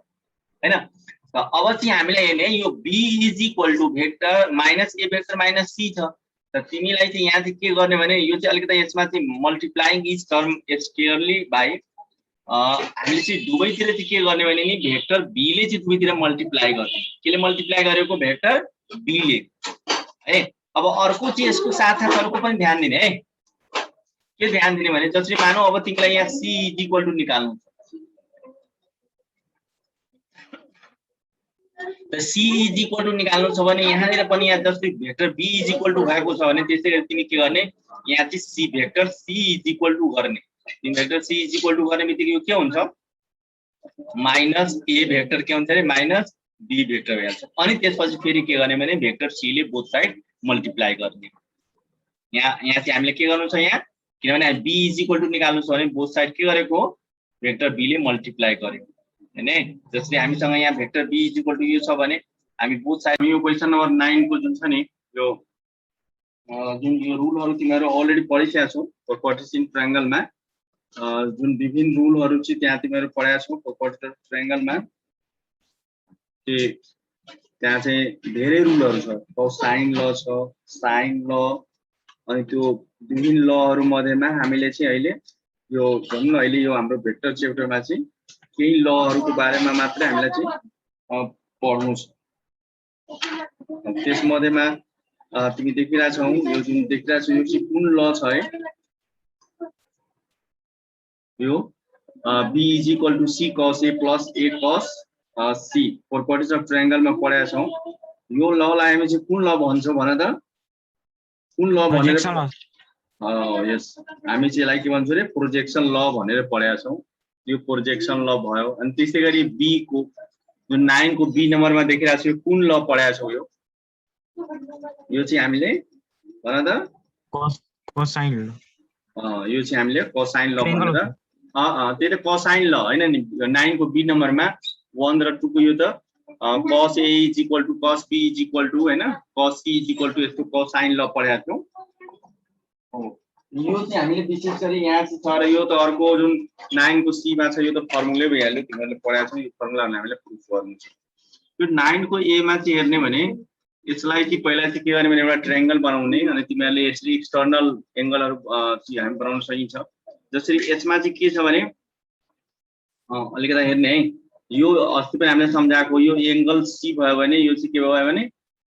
हैन त अब चाहिँ हामीले हेर्ने यो B = vector minus A vector minus C छ त तिमीलाई चाहिँ यहाँ चाहिँ के गर्ने भने यो चाहिँ अलिकति यसमा चाहिँ multiplying is term squarely by हामीले चाहिँ दुवैतिर चाहिँ के गर्ने भने नि भेक्टर B ले चाहिँ दुवैतिर मल्टिप्लाई गर्ने केले मल्टिप्लाई गरेको भेक्टर B ले है। अब अर्को चाहिँ यसको साथ अर्को पनि ध्यान दिने है के ध्यान दिने भने जसरी मानौ अब तिमीलाई यहाँ C = निकाल्नु त C = निकाल्नु छ भने यहाँनिर पनि यहाँ जस्तै भेक्टर B = भएको छ भने त्यसै गरी तिमी के गर्ने यहाँ चाहिँ C भेक्टर C = गर्ने तिमी भेक्टर C = गर्ने बित्तिकै यो के हुन्छ माइनस A भेक्टर के हुन्छ रे माइनस B भेक्टर भइहाल्छ अनि त्यसपछि फेरि के गर्ने भने भेक्टर C ले बोथ साइड मल्टिप्लाई गर्ने यहाँ चाहिँ हामीले के गर्नु छ यहाँ किनभने B = निकाल्नु छ भने बोथ साइड के गरेको भेक्टर B ले मल्टिप्लाई गर्यो हैन जसरी हामीसँग यहाँ भेक्टर B = यो छ भने हामी बोथ साइड यो क्वेशन नम्बर 9 को जुन छ नि यो जुन यो रुलहरु तिमीहरु अलरेडी पढिसकेका छौ प्रोपर्टिज इन ट्रायंगलमा जुन विभिन्न रुलहरु चाहिँ त्यहाँ तिमीहरु पढाएका छौ प्रोपर्टिज अफ ट्रायंगलमा त्यहाँ चाहिँ धेरै रुलहरु छ कोसाइन ल छ साइन ल अनि त्यो विभिन्न लहरु मध्येमा हामीले चाहिँ अहिले यो भन्न अहिले यो हाम्रो भेक्टर च्याप्टरमा चाहिँ केही लहरुको बारेमा मात्र हामीलाई चाहिँ पढ्नु छ त्यस मध्येमा तिमी देखिरा छौ यो जुन देखिरा छौ यो चाहिँ कुन ल छ है यो B = C cos A plus A cos C properties of ट्रायंगलमा पढाएका छौ यो ललाई हामी चाहिँ कुन ल भन्छौ भन त कुन ल भनेर यस हामी चाहिँ यसलाई के भन्छौ रे प्रोजेक्सन ल भनेर पढाएका छौ यो प्रोजेक्सन ल भयो अनि त्यसै गरी B को जुन 9 को B नम्बरमा देखिरा छ कुन ल पढाएका छौ यो चाहिँ हामीले भन त
कोसाइन ल
यो चाहिँ हामीले कोसाइन ल भनेर त्यही त कोसाइन ल हैन नि 9 को B नम्बरमा 1 र 2 को यो त cos A = cos B = हैन cos C = यस्तो कोसाइन ल पढाएका छौ यो चाहिँ हामीले विशेष गरी यहाँ चाहिँ छ र यो त अर्को जुन 9 को C मा छ यो त फर्मुलै भइहाल्यो तिमीहरुले पढाएको छ यो फर्मुलाहरु हामीले प्रुफ गर्नु छ यो 9 को A मा चाहिँ हेर्ने भने यसलाई चाहिँ पहिला चाहिँ के गर्ने भने एउटा ट्रायंगल बनाउने अनि तिमीहरुले यसरी एक्सटर्नल एंगलहरु चाहिँ हामी बनाउन सकिन्छ जसरी यसमा चाहिँ के छ भने अलिकता हेर्ने है यो अस्ति पनि हामीले सम्झाएको यो एंगल C भयो भने यो चाहिँ के भयो भने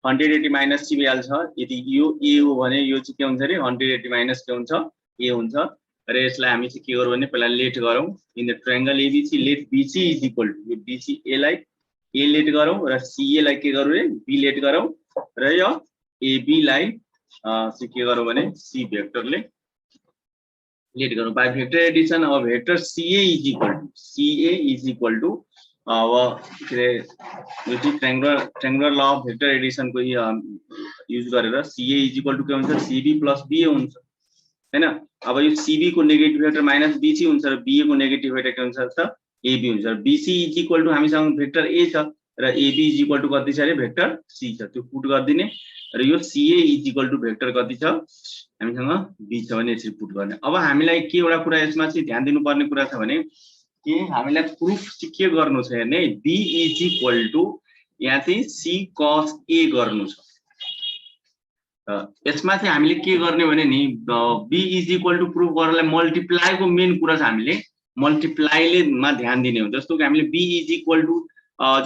180 - C भइहाल्छ यदि यो A हो भने यो चाहिँ के हुन्छ रे 180 - के हुन्छ A हुन्छ र यसलाई हामी चाहिँ के गरौँ भने पहिला लेट गरौँ in the triangle ABC let BC = यो BC A लाई A लेट गरौँ र CA लाई के गरौँ रे B लेट गरौँ र यो AB लाई चाहिँ के गरौँ भने C भेक्टरले लेट गरौँ बाइ भेक्टर एडिसन अब भेक्टर CA = अब के यो चाहिँ triangular law of vector Edison को युज गरेर CA = के हुन्छ CB + BA हुन्छ हैन अब यो CB को नेगेटिभ भेक्टर माइनस BC हुन्छ र BA को नेगेटिभ भेक्टर के हुन्छ त AB हुन्छ र BC = हामीसँग भेक्टर A छ र AB = कति छ रे भेक्टर C छ त्यो पुट गर्दिने र यो CA = भेक्टर कति छ हामीसँग B छ भने यसरी पुट गर्ने अब हामीलाई के एउटा कुरा यसमा चाहिँ ध्यान दिनुपर्ने कुरा छ भने के हामीलाई प्रुफ चाहिँ के गर्नु छ हेर्ने B = यहाँ चाहिँ C cos A गर्नु छ यसमा चाहिँ हामीले के गर्ने भने नि B = प्रुफ गर्नलाई मल्टिप्लाई को मेन कुरा छ हामीले मल्टिप्लाईले मा ध्यान दिने हो जस्तो कि हामीले B =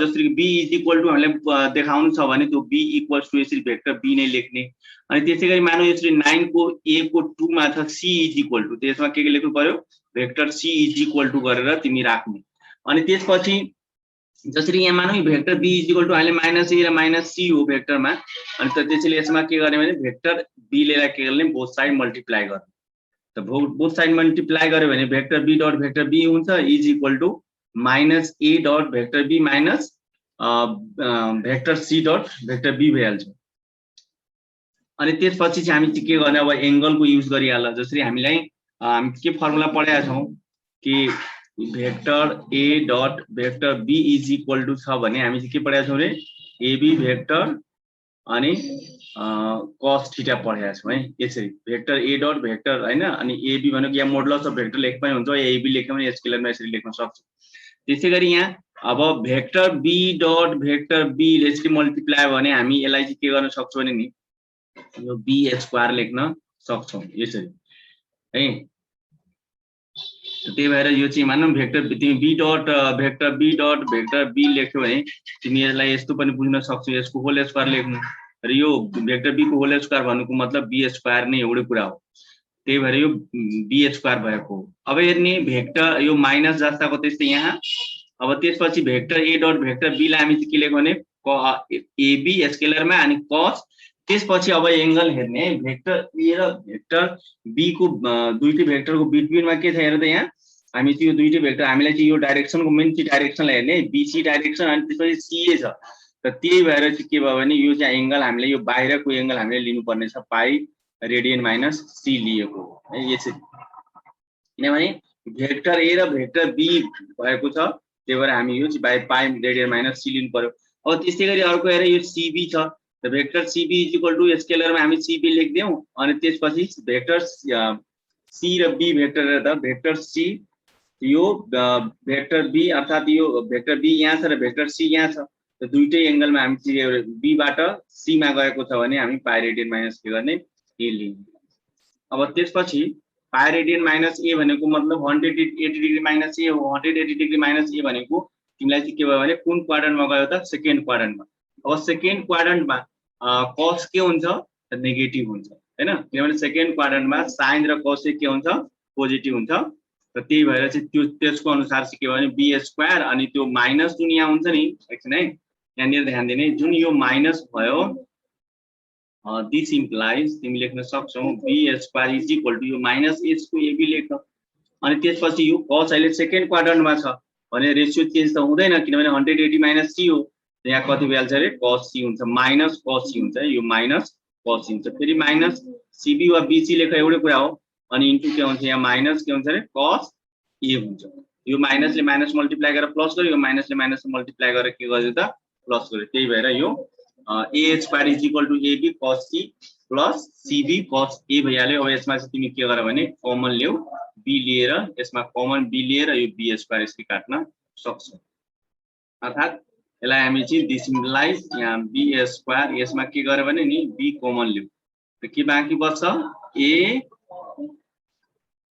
जसरी B = हामीले देखाउनु छ भने त्यो B = यसरी भेक्टर B नै लेख्ने अनि त्यसै गरी मानौ यसरी 9 को A को 2 मा छ C = त्यसमा के लेख्नु पर्यो भेक्टर C = गरेर तिमी राख्ने अनि त्यसपछि जसरी यहाँ मानौ भेक्टर B = हामीले -A र -C हो भेक्टरमा अनि त त्यसैले यसमा के गर्ने भने भेक्टर B ले के गर्ने बोथ साइड मल्टिप्लाई गर्ने त बोथ साइड मल्टिप्लाई गर्यो भने vector B dot vector B हुन्छ = minus A dot vector B minus vector C dot vector B भइहाल्छ। अनि त्यसपछि चाहिँ हामी चाहिँ के गर्ने अब एंगलको युज गरिहाल्ला। जसरी हामीलाई हामी के फर्मुला पढेका छौं कि vector A dot vector be is equal to छ भने हामी चाहिँ के पढेका छौं रे एबी भेक्टर अनि cos थीटा पढेका छौं है। यसरी भेक्टर ए डट भेक्टर हैन अनि एबी भनेको यहाँ मोडुलस अफ भेक्टर लेख्न पनि हुन्छ, एबी लेख्न पनि स्केलरमा यसरी लेख्न सक्छौं। त्यसैगरी यहाँ अब vector be dot vector B ले यसरी मल्टिप्लाई भने हामी यसलाई चाहिँ के गर्न सक्छौं भने नि यो बी स्क्वायर लेख्न सक्छौं यसरी है। त्यही भएर यो चाहिँ मानौं भेक्टर तिमी b dot vector be dot vector b लेख्यौ भने तिमी यसलाई यस्तो पनि बुझ्न सक्छौ, यसको होल स्क्वायर लेख्नु र यो भेक्टर बी को होल स्क्वायर भन्नुको मतलब बी स्क्वायर नै एउटै कुरा हो। त्यही भएर यो बी स्क्वायर भएको हो। अब हेर्ने भेक्टर यो माइनस जस्ताको त्यस्तै यहाँ। अब त्यसपछि भेक्टर ए डट भेक्टर बी लाई हामी के लेख्यौ भने एबी स्केलरमा अनि cos। त्यसपछि अब एंगल हेर्ने भेक्टर ए र भेक्टर बी को दुईटै भेक्टरको बिटविनमा के छ हेर त यहाँ हामी चाहिँ यो दुईटै भेक्टर हामीलाई चाहिँ यो डाइरेक्सनको मेन चाहिँ डाइरेक्सनलाई हेर्ने बीसी डाइरेक्सन अनि त्यसपछि सीए छ। र त्यही भएर चाहिँ के भयो भने यो चाहिँ एंगल हामीले यो बाहिरको एंगल हामीले लिनुपर्ने छ पाई रेडियन माइनस सी लिएको है यसरी। किनभने भेक्टर ए र भेक्टर बी भएको छ त्यही भएर हामी यो चाहिँ पाई रेडियन माइनस सी लिनु पर्यो। अब त्यसैगरी अर्को हेर यो सीबी छ त vector CB is equal to स्केलरमा हामी सीबी लेख्दियौ अनि त्यसपछि भेक्टर सी र बी भेक्टर त भेक्टर सी यो भेक्टर बी अर्थात यो भेक्टर बी यहाँ छ र भेक्टर सी यहाँ छ त दुईटै एंगलमा हामी चाहिँ बी बाट सी मा गएको छ भने हामी पाई रेडियन माइनस के गर्ने ए लिने। अब त्यसपछि पाई रेडियन माइनस ए भनेको मतलब 180 डिग्री माइनस ए हो। 180 डिग्री माइनस ए भनेको तिमीलाई चाहिँ के भयो भने कुन क्वाड्रेन्टमा गयो त सेकेन्ड क्वाड्रेन्टमा। अब सेकेन्ड क्वाड्रेन्टमा cos के हुन्छ त नेगेटिभ हुन्छ हैन, किनभने सेकेन्ड क्वाड्रेन्टमा साइन र cos के हुन्छ पोजिटिभ हुन्छ र त्यही भएर चाहिँ त्यो त्यसको अनुसार चाहिँ के भयो भने बी स्क्वायर अनि त्यो माइनस जुन यहाँ हुन्छ नि एकछिन है यहाँनिर ध्यान दिने जुन यो माइनस भयो दिस इम्प्लाइज तिमी लेख्न सक्छौ B square is equal to यो माइनस एच को एबी लेख्न अनि त्यसपछि यो cos अहिले सेकेन्ड क्वाड्रेन्टमा छ भने रेशियो चेन्ज त हुँदैन किनभने 180 माइनस सी हो। यहाँ कति भइहाल्छ रे cos सी हुन्छ माइनस cos सी हुन्छ यो माइनस cos सी हुन्छ फेरि माइनस सीबी वा बीसी लेख एउटै कुरा हो अनि इन्टु के हुन्छ यहाँ माइनस के हुन्छ रे cos ए हुन्छ। यो माइनसले माइनस मल्टिप्लाई गरेर प्लस गर्यो, यो माइनसले माइनस मल्टिप्लाई गरेर के गर्यो त प्लस गर्यो। त्यही भएर यो a square is equal to AB cos C plus CB cos A भइहाल्यो। अब यसमा चाहिँ तिमी के गर भने कमन ल्याऊ बी लिएर यसमा कमन बी लिएर यो बी स्क्वायर यसले काट्न सक्छौ अर्थात यसलाई हामी चाहिँ डिसिम्पलाइज यहाँ बी स्क्वायर यसमा के गर्यो भने नि बी कमन ल्याऊ त के बाँकी बच्छ A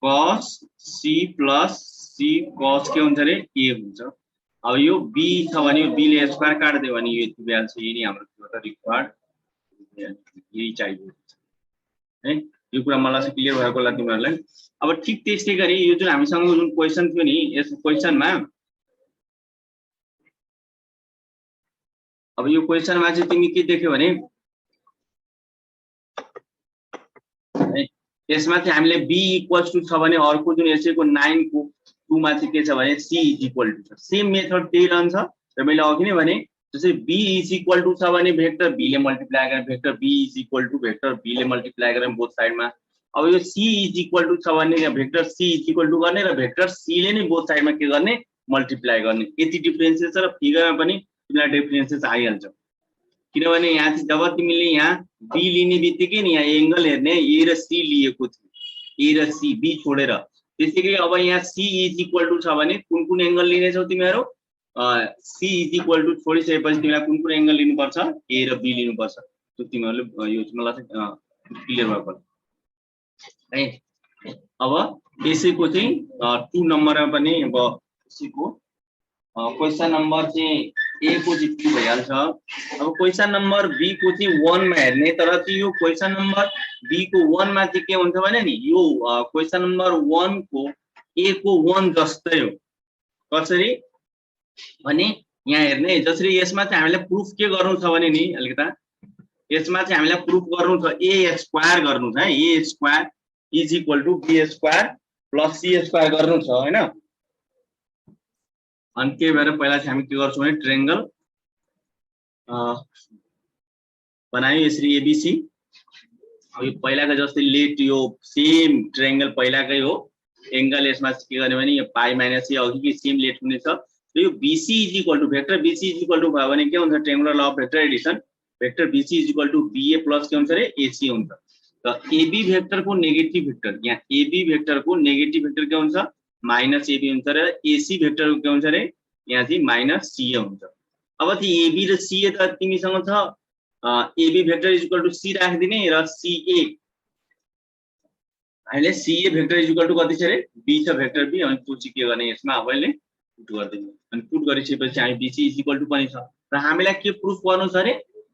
cos C plus C cos के हुन्छ रे ए हुन्छ। अब यो बी छ भने यो बी ले स्क्वायर काट्दियो भने यो यति भइहाल्छ। यही नै हाम्रो के हो त रिक्वायर्ड यही चाहियो है। यो कुरा मलाई चाहिँ क्लियर भएको होला तिमीहरुलाई। अब ठीक त्यस्तै गरी यो जुन हामीसँग जुन क्वेशन थियो नि यस क्वेशनमा अब यो क्वेशनमा चाहिँ तिमी के देख्यौ भने यसमा चाहिँ हामीले b इक्वल्स टु छ भने अर्को जुन यसैको 9 को 2 मा चाहिँ के छ भने c इज इक्वल टु छ। सेम मेथड त्यही रहन्छ र मैले अघि नै भने जस्तै b इज इक्वल टु छ भने भेक्टर b ले मल्टिप्लाई गरेर vector b is equal to vector b ले मल्टिप्लाई गरेर बोथ साइडमा। अब यो c इज इक्वल टु छ भने vector c is equal to गर्ने र भेक्टर c ले नै बोथ साइडमा के गर्ने मल्टिप्लाई गर्ने। यति डिफरेन्सेस छ र फिगरमा पनि तिमीलाई डिफरेन्सेस आइहाल्छ किनभने यहाँ चाहिँ जब तिमीले यहाँ b लिने बित्तिकै नि यहाँ एंगल हेर्ने a र c लिएको थियो a र c b छोडेर। त्यसैगरी अब यहाँ c इज इक्वल टु छ भने कुन कुन एंगल लिने छौ तिमीहरु c इज इक्वल टु छोडिसकेपछि तिमीलाई कुन कुन एंगल लिनुपर्छ a र b लिनुपर्छ त्यो तिमीहरुले यो मलाई चाहिँ क्लियर भएको है। अब यसैको चाहिँ 2 नम्बरमा पनि अब यसैको क्वेशन नम्बर चाहिँ ए को चाहिँ 2 भइहाल्छ। अब क्वेशन नम्बर बी को चाहिँ 1 मा हेर्ने तर चाहिँ यो क्वेशन नम्बर बी को 1 मा चाहिँ के हुन्छ भने नि यो क्वेशन नम्बर 1 को ए को 1 जस्तै हो। कसरी भने यहाँ हेर्ने जसरी यसमा चाहिँ हामीले प्रुफ के गर्नु छ भने नि अलिकता यसमा चाहिँ हामीलाई प्रुफ गर्नु छ ए स्क्वायर गर्नु छ है। ए square is equal to b square plus C square गर्नु छ हैन। अनि के भएर पहिला चाहिँ हामी के गर्छौं भने ट्रायंगल बनायो यसरी एबीसी। अब यो पहिलाको जस्तै लेट यो सेम ट्रायंगल पहिलाकै हो, एंगल यसमा के गर्ने भने यो पाई माइनस ए अघिकै सेम लेट हुनेछ। र यो BC is equal to vector BC is equal to भयो भने के हुन्छ triangular law of vector addition, vector BC is equal to BA plus के हुन्छ रे एसी हुन्छ। त एबी भेक्टर को नेगेटिभ भेक्टर, यहाँ एबी भेक्टर को नेगेटिभ भेक्टर के हुन्छ माइनस एबी हुन्छ र एसी भेक्टर को के हुन्छ रे यहाँ चाहिँ माइनस सीए हुन्छ। अब चाहिँ एबी र सीए त तिमीसँग छ, AB vector is equal to C राखिदिने र सीए अहिले CA vector is equal to कति छ रे बी छ भेक्टर बी, अनि त्यो चाहिँ के गर्ने यसमा अब अहिले पुट गरिदिनु, अनि पुट गरिसकेपछि हामी बीसी इज इक्वल टु पनि छ र हामीलाई के प्रुफ गर्नु छ रे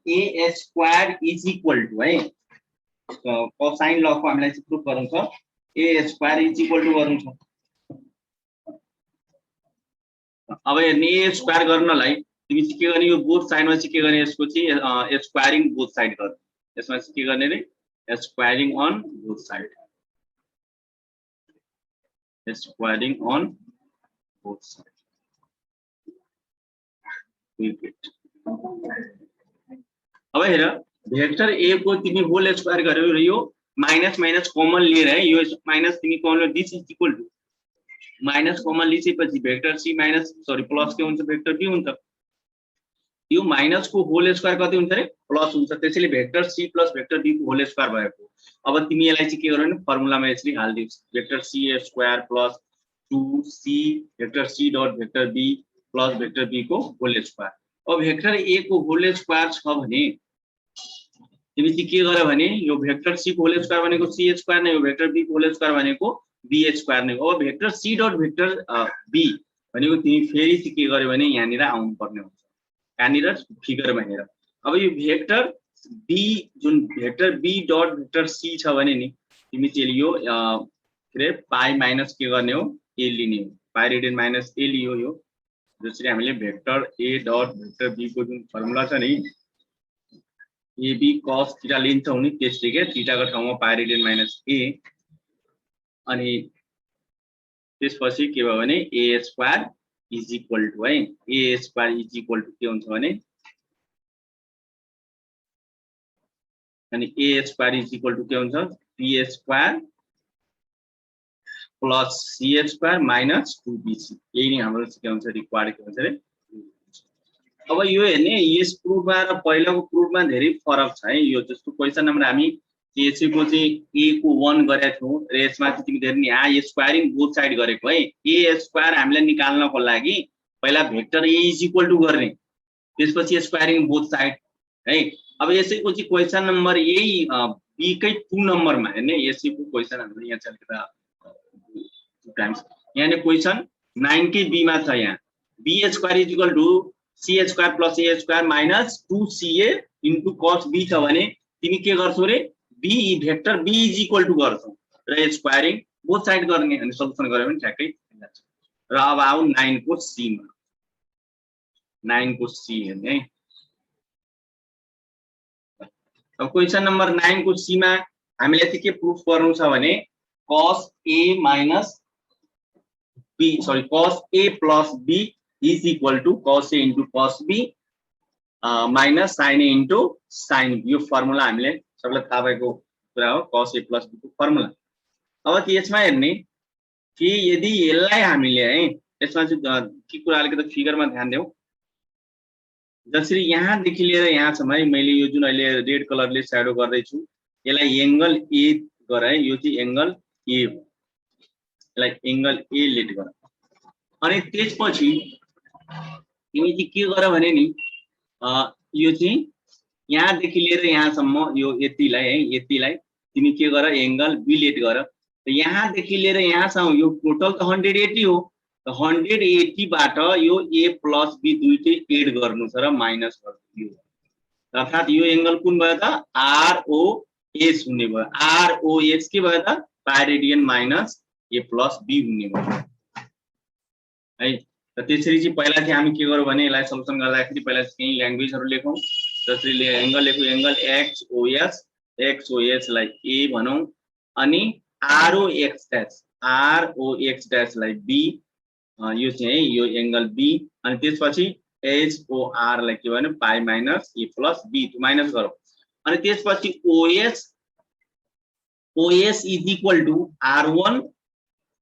ए स्क्वायर इज इक्वल टु है कोसाइन ल को हामीलाई चाहिँ प्रुफ गर्नु छ ए स्क्वायर इज इक्वल टु गर्नु छ। अब हेर्ने ए स्क्वायर गर्नलाई तिमी चाहिँ के गर्ने यो बोथ साइडमा चाहिँ के गर्ने यसको चाहिँ स्क्वायरिङ बोथ साइड गर्ने, यसमा चाहिँ के गर्ने रे squaring on both side, squaring on both side. अब हेर भेक्टर ए को तिमी होल स्क्वायर गर्यो र यो माइनस माइनस कमन लिएर है यो माइनस तिमी common this is equal to minus common लिएपछि vector c minus sorry plus के हुन्छ भेक्टर बी हुन्छ। यो माइनस को होल स्क्वायर कति हुन्छ रे प्लस हुन्छ, त्यसैले vector C plus vector be को होल स्क्वायर भएको। अब तिमी यसलाई चाहिँ के गर्नु भने फर्मुलामा यसरी हाल्दियौ vector c square plus 2c vector C dot vector b plus vector be को होल स्क्वायर। अब भेक्टर ए को होल स्क्वायर छ भने तिमी चाहिँ के गर भने यो भेक्टर सी को होल स्क्वायर भनेको सी स्क्वायर नै हो, भेक्टर बी को होल स्क्वायर भनेको बी स्क्वायर नै हो। अब vector C dot vector B भनेको तिमी फेरि चाहिँ के गर्यो भने यहाँनिर आउनु पर्ने हुन्छ, यहाँनिर फिगर भनेर। अब यो भेक्टर बी जुन vector be dot vector C छ भने नि तिमी चाहिँ यो के रे पाई माइनस के गर्ने हो ए लिने हो, पाई रेडियन माइनस ए लियो। यो जसरी हामीले vector A dot vector be को जुन फर्मुला छ नि एबी कस थीटा लिन्छौं नि त्यसले के थीटा को ठाउँमा पाई रेडियन माइनस ए, अनि त्यसपछि के भयो भने A square is equal to है ए स्क्वायर इज इक्वल टु के हुन्छ भने अनि A square is equal to के हुन्छ B square plus C square minus 2bc, यही नै हाम्रो के हुन्छ रिक्वायर्ड के हुन्छ रे। अब यो हेर्ने यस प्रुफमा र पहिलाको प्रुफमा धेरै फरक छ है। यो जस्तो क्वेशन नम्बर हामी एसी को चाहिँ ए को 1 गरेका थियौं र यसमा चाहिँ तिमी धेरै यहाँ स्क्वायरिङ बोथ साइड गरेको है। ए स्क्वायर हामीलाई निकाल्नको लागि पहिला vector A is equal to गर्ने त्यसपछि स्क्वायरिङ बोथ साइड है। अब यसैको चाहिँ क्वेशन नम्बर यही बी कै 2 नम्बरमा हेर्ने यसैको क्वेशन हामीले यहाँ चल्केर टाइम्स यहाँ क्वेशन 9 के बी मा छ, यहाँ b square is equal to c square plus a square minus 2ca into cos b छ भने तिमी के गर्छौ रे b vector be is equal to गर्छौ र स्क्वायरिङ बोथ साइड गर्ने अनि सल्युसन गर्यो भने ठ्याक्कै हुन्छ। र अब आउ 9 को सी मा, 9 को सी हेर्ने है। अब क्वेशन नम्बर 9 को सी मा हामीले चाहिँ के प्रुफ गर्नु छ भने cos a माइनस b सरी cos a plus b is equal to cos a into cos b minus sin a into sin b। यो फर्मुला हामीले सबैलाई थाहा भएको कुरा हो cos a प्लस b को फर्मुला। अब यसमा हेर्ने कि यदि यसलाई हामीले है यसमा चाहिँ के कुरा अलिकति फिगरमा ध्यान देऊ, जसरी यहाँ देखि लिएर यहाँसम्म है मैले यो जुन अहिले रेड कलरले स्याडो गर्दै छु यसलाई एंगल ए गर है, यो चाहिँ एंगल ए हो, यसलाई एंगल ए लेट गर। अनि त्यसपछि तिमी चाहिँ के गर भने नि यो चाहिँ यहाँ देखि लिएर यहाँसम्म यो यतिलाई है यतिलाई तिमी के गर एंगल बी लेट गर। त यहाँ देखि लिएर यहाँसम्म यो टोटल त 180 हो, 180 बाट यो a प्लस b दुईटै एड गर्नु छ र माइनस गर्नु, अर्थात यो एंगल कुन भयो त ROS हुने भयो। ROS के भयो त pi radian minus a plus b हुने भयो है। त त्यसरी चाहिँ पहिला चाहिँ हामी के गरौँ भने यसलाई सल्युसन गर्दाखेरि पहिला चाहिँ ल्याङ्ग्वेजहरु लेखौं, जसरी एंगल लेखौं एंगल XOS लाई a भनौं अनि ROX डैश लाई b यो चाहिँ यो एंगल बी अनि त्यसपछि HOR लाई के भन्यो pi minus a plus b minus गरौँ अनि त्यसपछि OS is equal to R1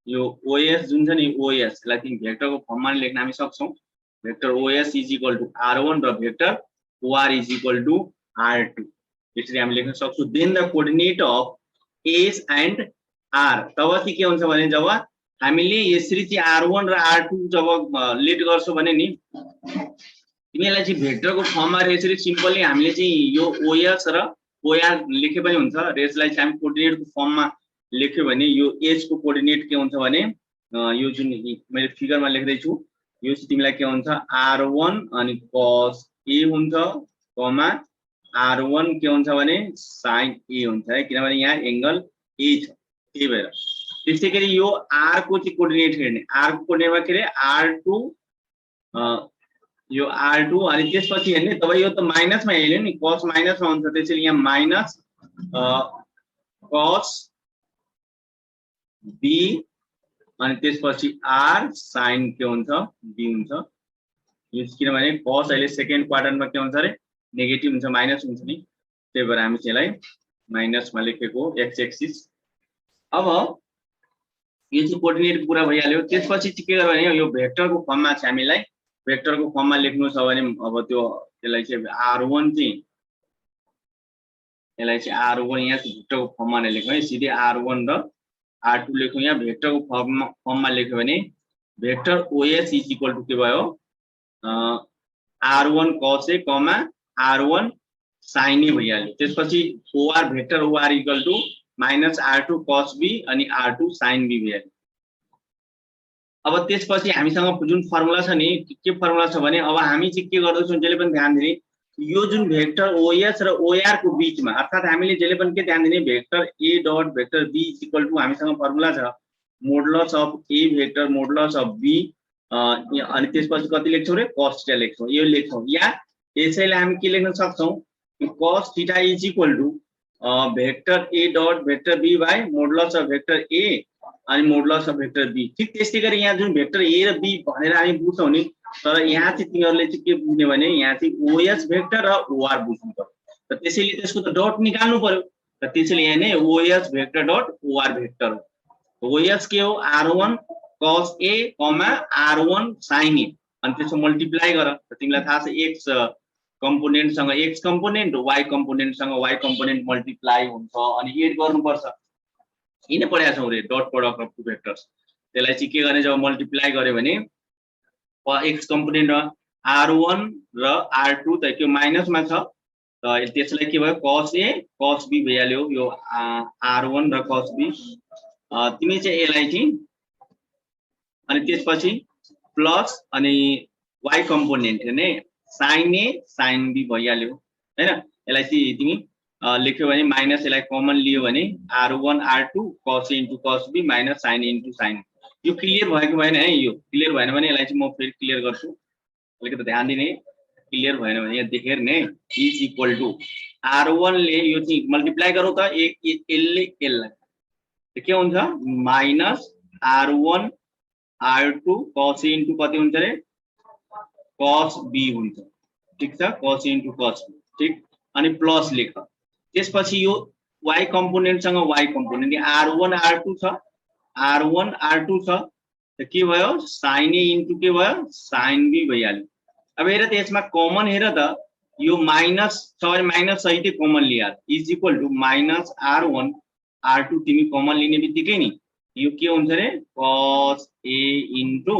यो OS जुन छ नि OS लाई तिमी भेक्टरको फर्ममा लेख्न हामी सक्छौं vector OS is equal to R1 र vector OR is equal to R2 यसरी हामी लेख्न सक्छौं then the coordinate of S and R तब चाहिँ के हुन्छ भने जब हामीले यसरी चाहिँ R1 र R2 जब लेट गर्छौं भने नि तिमीलाई चाहिँ भेक्टरको फर्ममा यसरी सिम्पली हामीले चाहिँ यो OS र OR लेखे पनि हुन्छ र यसलाई चाहिँ हामी कोअर्डिनेटको फर्ममा लेख्यो भने यो एज को कोअर्डिनेट के हुन्छ भने यो जुन मैले फिगरमा लेख्दै छु यो चाहिँ तिमीलाई के हुन्छ R1 अनि cos A हुन्छ कमा R1 के हुन्छ भने sin A हुन्छ है किनभने यहाँ एंगल A छ त्यही भएर त्यसैगरी यो R को चाहिँ कोअर्डिनेट हेर्ने R को कोअर्डिनेटमा के रे R2 यो R2 अनि त्यसपछि हेर्ने तब यो त माइनसमा हेर्यो नि cos माइनसमा हुन्छ त्यसैले यहाँ माइनस cos B अनि त्यसपछि R sin के हुन्छ B हुन्छ यो किनभने cos अहिले सेकेन्ड क्वाड्रेन्टमा के हुन्छ रे नेगेटिभ हुन्छ माइनस हुन्छ नि त्यही भएर हामी यसलाई माइनसमा लेखेको x एक्सिस अब यो चाहिँ कोअर्डिनेट पुरा भइहाल्यो त्यसपछि चाहिँ के गर्ने यो भेक्टरको फर्ममा चाहिँ हामीलाई भेक्टरको फर्ममा लेख्नु छ भने अब त्यो त्यसलाई चाहिँ R1 चाहिँ यसलाई चाहिँ R1 यहाँ भेक्टरको फर्ममा नै लेख्नु है सिधै R1 र R2 लेख्नु यहाँ भेक्टरको फर्ममा लेख्यो भने vector OS is equal to के भयो R1 cos A comma R1 sin A भइहाल्यो त्यसपछि OR vector OR equal to minus R2 cos B अनि R2 sin B भइहाल्यो अब त्यसपछि हामीसँग जुन फर्मुला छ नि के फर्मुला छ भने अब हामी चाहिँ के गर्दैछौं जहिले पनि ध्यान दिने यो जुन भेक्टर OS र OR को बीचमा अर्थात हामीले जहिले पनि के ध्यान दिने vector A dot vector B is equal to हामीसँग फर्मुला छ modulus of A vector modulus of B अनि त्यसपछि कति लेख्छौं रे cos थीटा लेख्छौं यो लेख्छौं या यसैले हामी के लेख्न सक्छौं cos theta is equal to vector A dot vector B by modulus of vector A अनि मोडुलस अफ भेक्टर B ठीक त्यस्तै गरी यहाँ जुन भेक्टर A र B भनेर हामी बुझ्छौं नि तर यहाँ चाहिँ तिमीहरुले चाहिँ के बुझ्ने भने यहाँ चाहिँ OS भेक्टर र OR बुझ्नु पर्यो र त्यसैले त्यसको त डट निकाल्नु पर्यो र त्यसैले यहाँ नै OS vector dot OR vector OS के हो R1 cos A R1 sin A अनि त्यसको मल्टिप्लाई गर र तिमीलाई थाहा छ x कम्पोनेन्ट सँग x कम्पोनेन्ट y कम्पोनेन्ट सँग y कम्पोनेन्ट मल्टिप्लाई हुन्छ अनि एड गर्नुपर्छ यिनै पढेका छौं रे dot product of two vectors त्यसलाई चाहिँ के गर्ने जब मल्टिप्लाई गर्यो भने x कम्पोनेन्ट R1 र R2 त त्यो माइनसमा छ त त्यसलाई के भयो cos A cos B भइहाल्यो यो R1 र cos B तिमी चाहिँ यसलाई चाहिँ अनि त्यसपछि प्लस अनि y कम्पोनेन्ट हैन sin A sin B भइहाल्यो हैन यसलाई चाहिँ तिमी लेख्यो भने माइनस यसलाई कमन लियो भने R1 R2 cos A into cos B minus sin A into sin यो क्लियर भएको भएन है यो क्लियर भएन भने यसलाई चाहिँ म फेरि क्लियर गर्छु अलिकति ध्यान दिने क्लियर भएन भने यहाँ देखेर ने इज इक्वल टु R1 ले यो चाहिँ मल्टिप्लाई गरौ त l ले l लाई के हुन्छ minus R1 R2 cos A into कति हुन्छ रे cos B हुन्छ ठीक छ cos A into cos B ठीक अनि प्लस लेख त्यसपछि यो y कम्पोनेन्ट सँग y कम्पोनेन्ट R1 R2 छ R1 R2 छ त के भयो sin A into के भयो sin B भइहाल्यो अब हेर त यसमा कमन हेर त यो माइनस छ भने माइनस सहितै कमन लिएर is equal to minus R1 R2 तिमी कमन लिने बित्तिकै नि यो के हुन्छ रे cos A into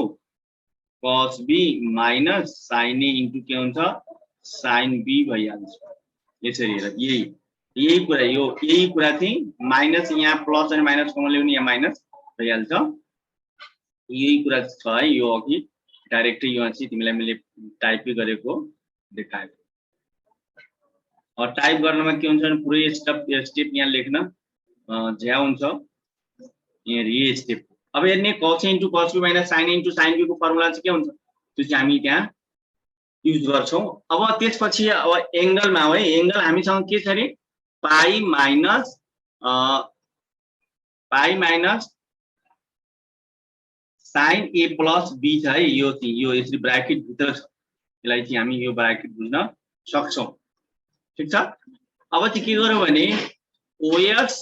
cos B minus sin A into के हुन्छ sin B भइहाल्छ यसरी हेर यही कुरा चाहिँ माइनस यहाँ प्लस अनि माइनस कमन ल्याउने यहाँ माइनस भइहाल्छ यही कुरा छ है यो अघि डाइरेक्टली यो चाहिँ तिमीलाई मैले टाइपै गरेको देखाए टाइप गर्नमा के हुन्छ भने पुरै स्टेप यहाँ लेख्न ज्या हुन्छ यहाँ रि स्टेप अब हेर्ने cos A into cos B minus sin A into sin B को फर्मुला चाहिँ के हुन्छ त्यो चाहिँ हामी त्यहाँ युज गर्छौं अब त्यसपछि अब एंगलमा हो है एंगल हामीसँग के छ रे pi minus sin a plus b छ है यो चाहिँ यो यसरी ब्राकेट भित्र छ यसलाई चाहिँ हामी यो ब्राकेट बुझ्न सक्छौं ठीक छ अब चाहिँ के गर्यो भने os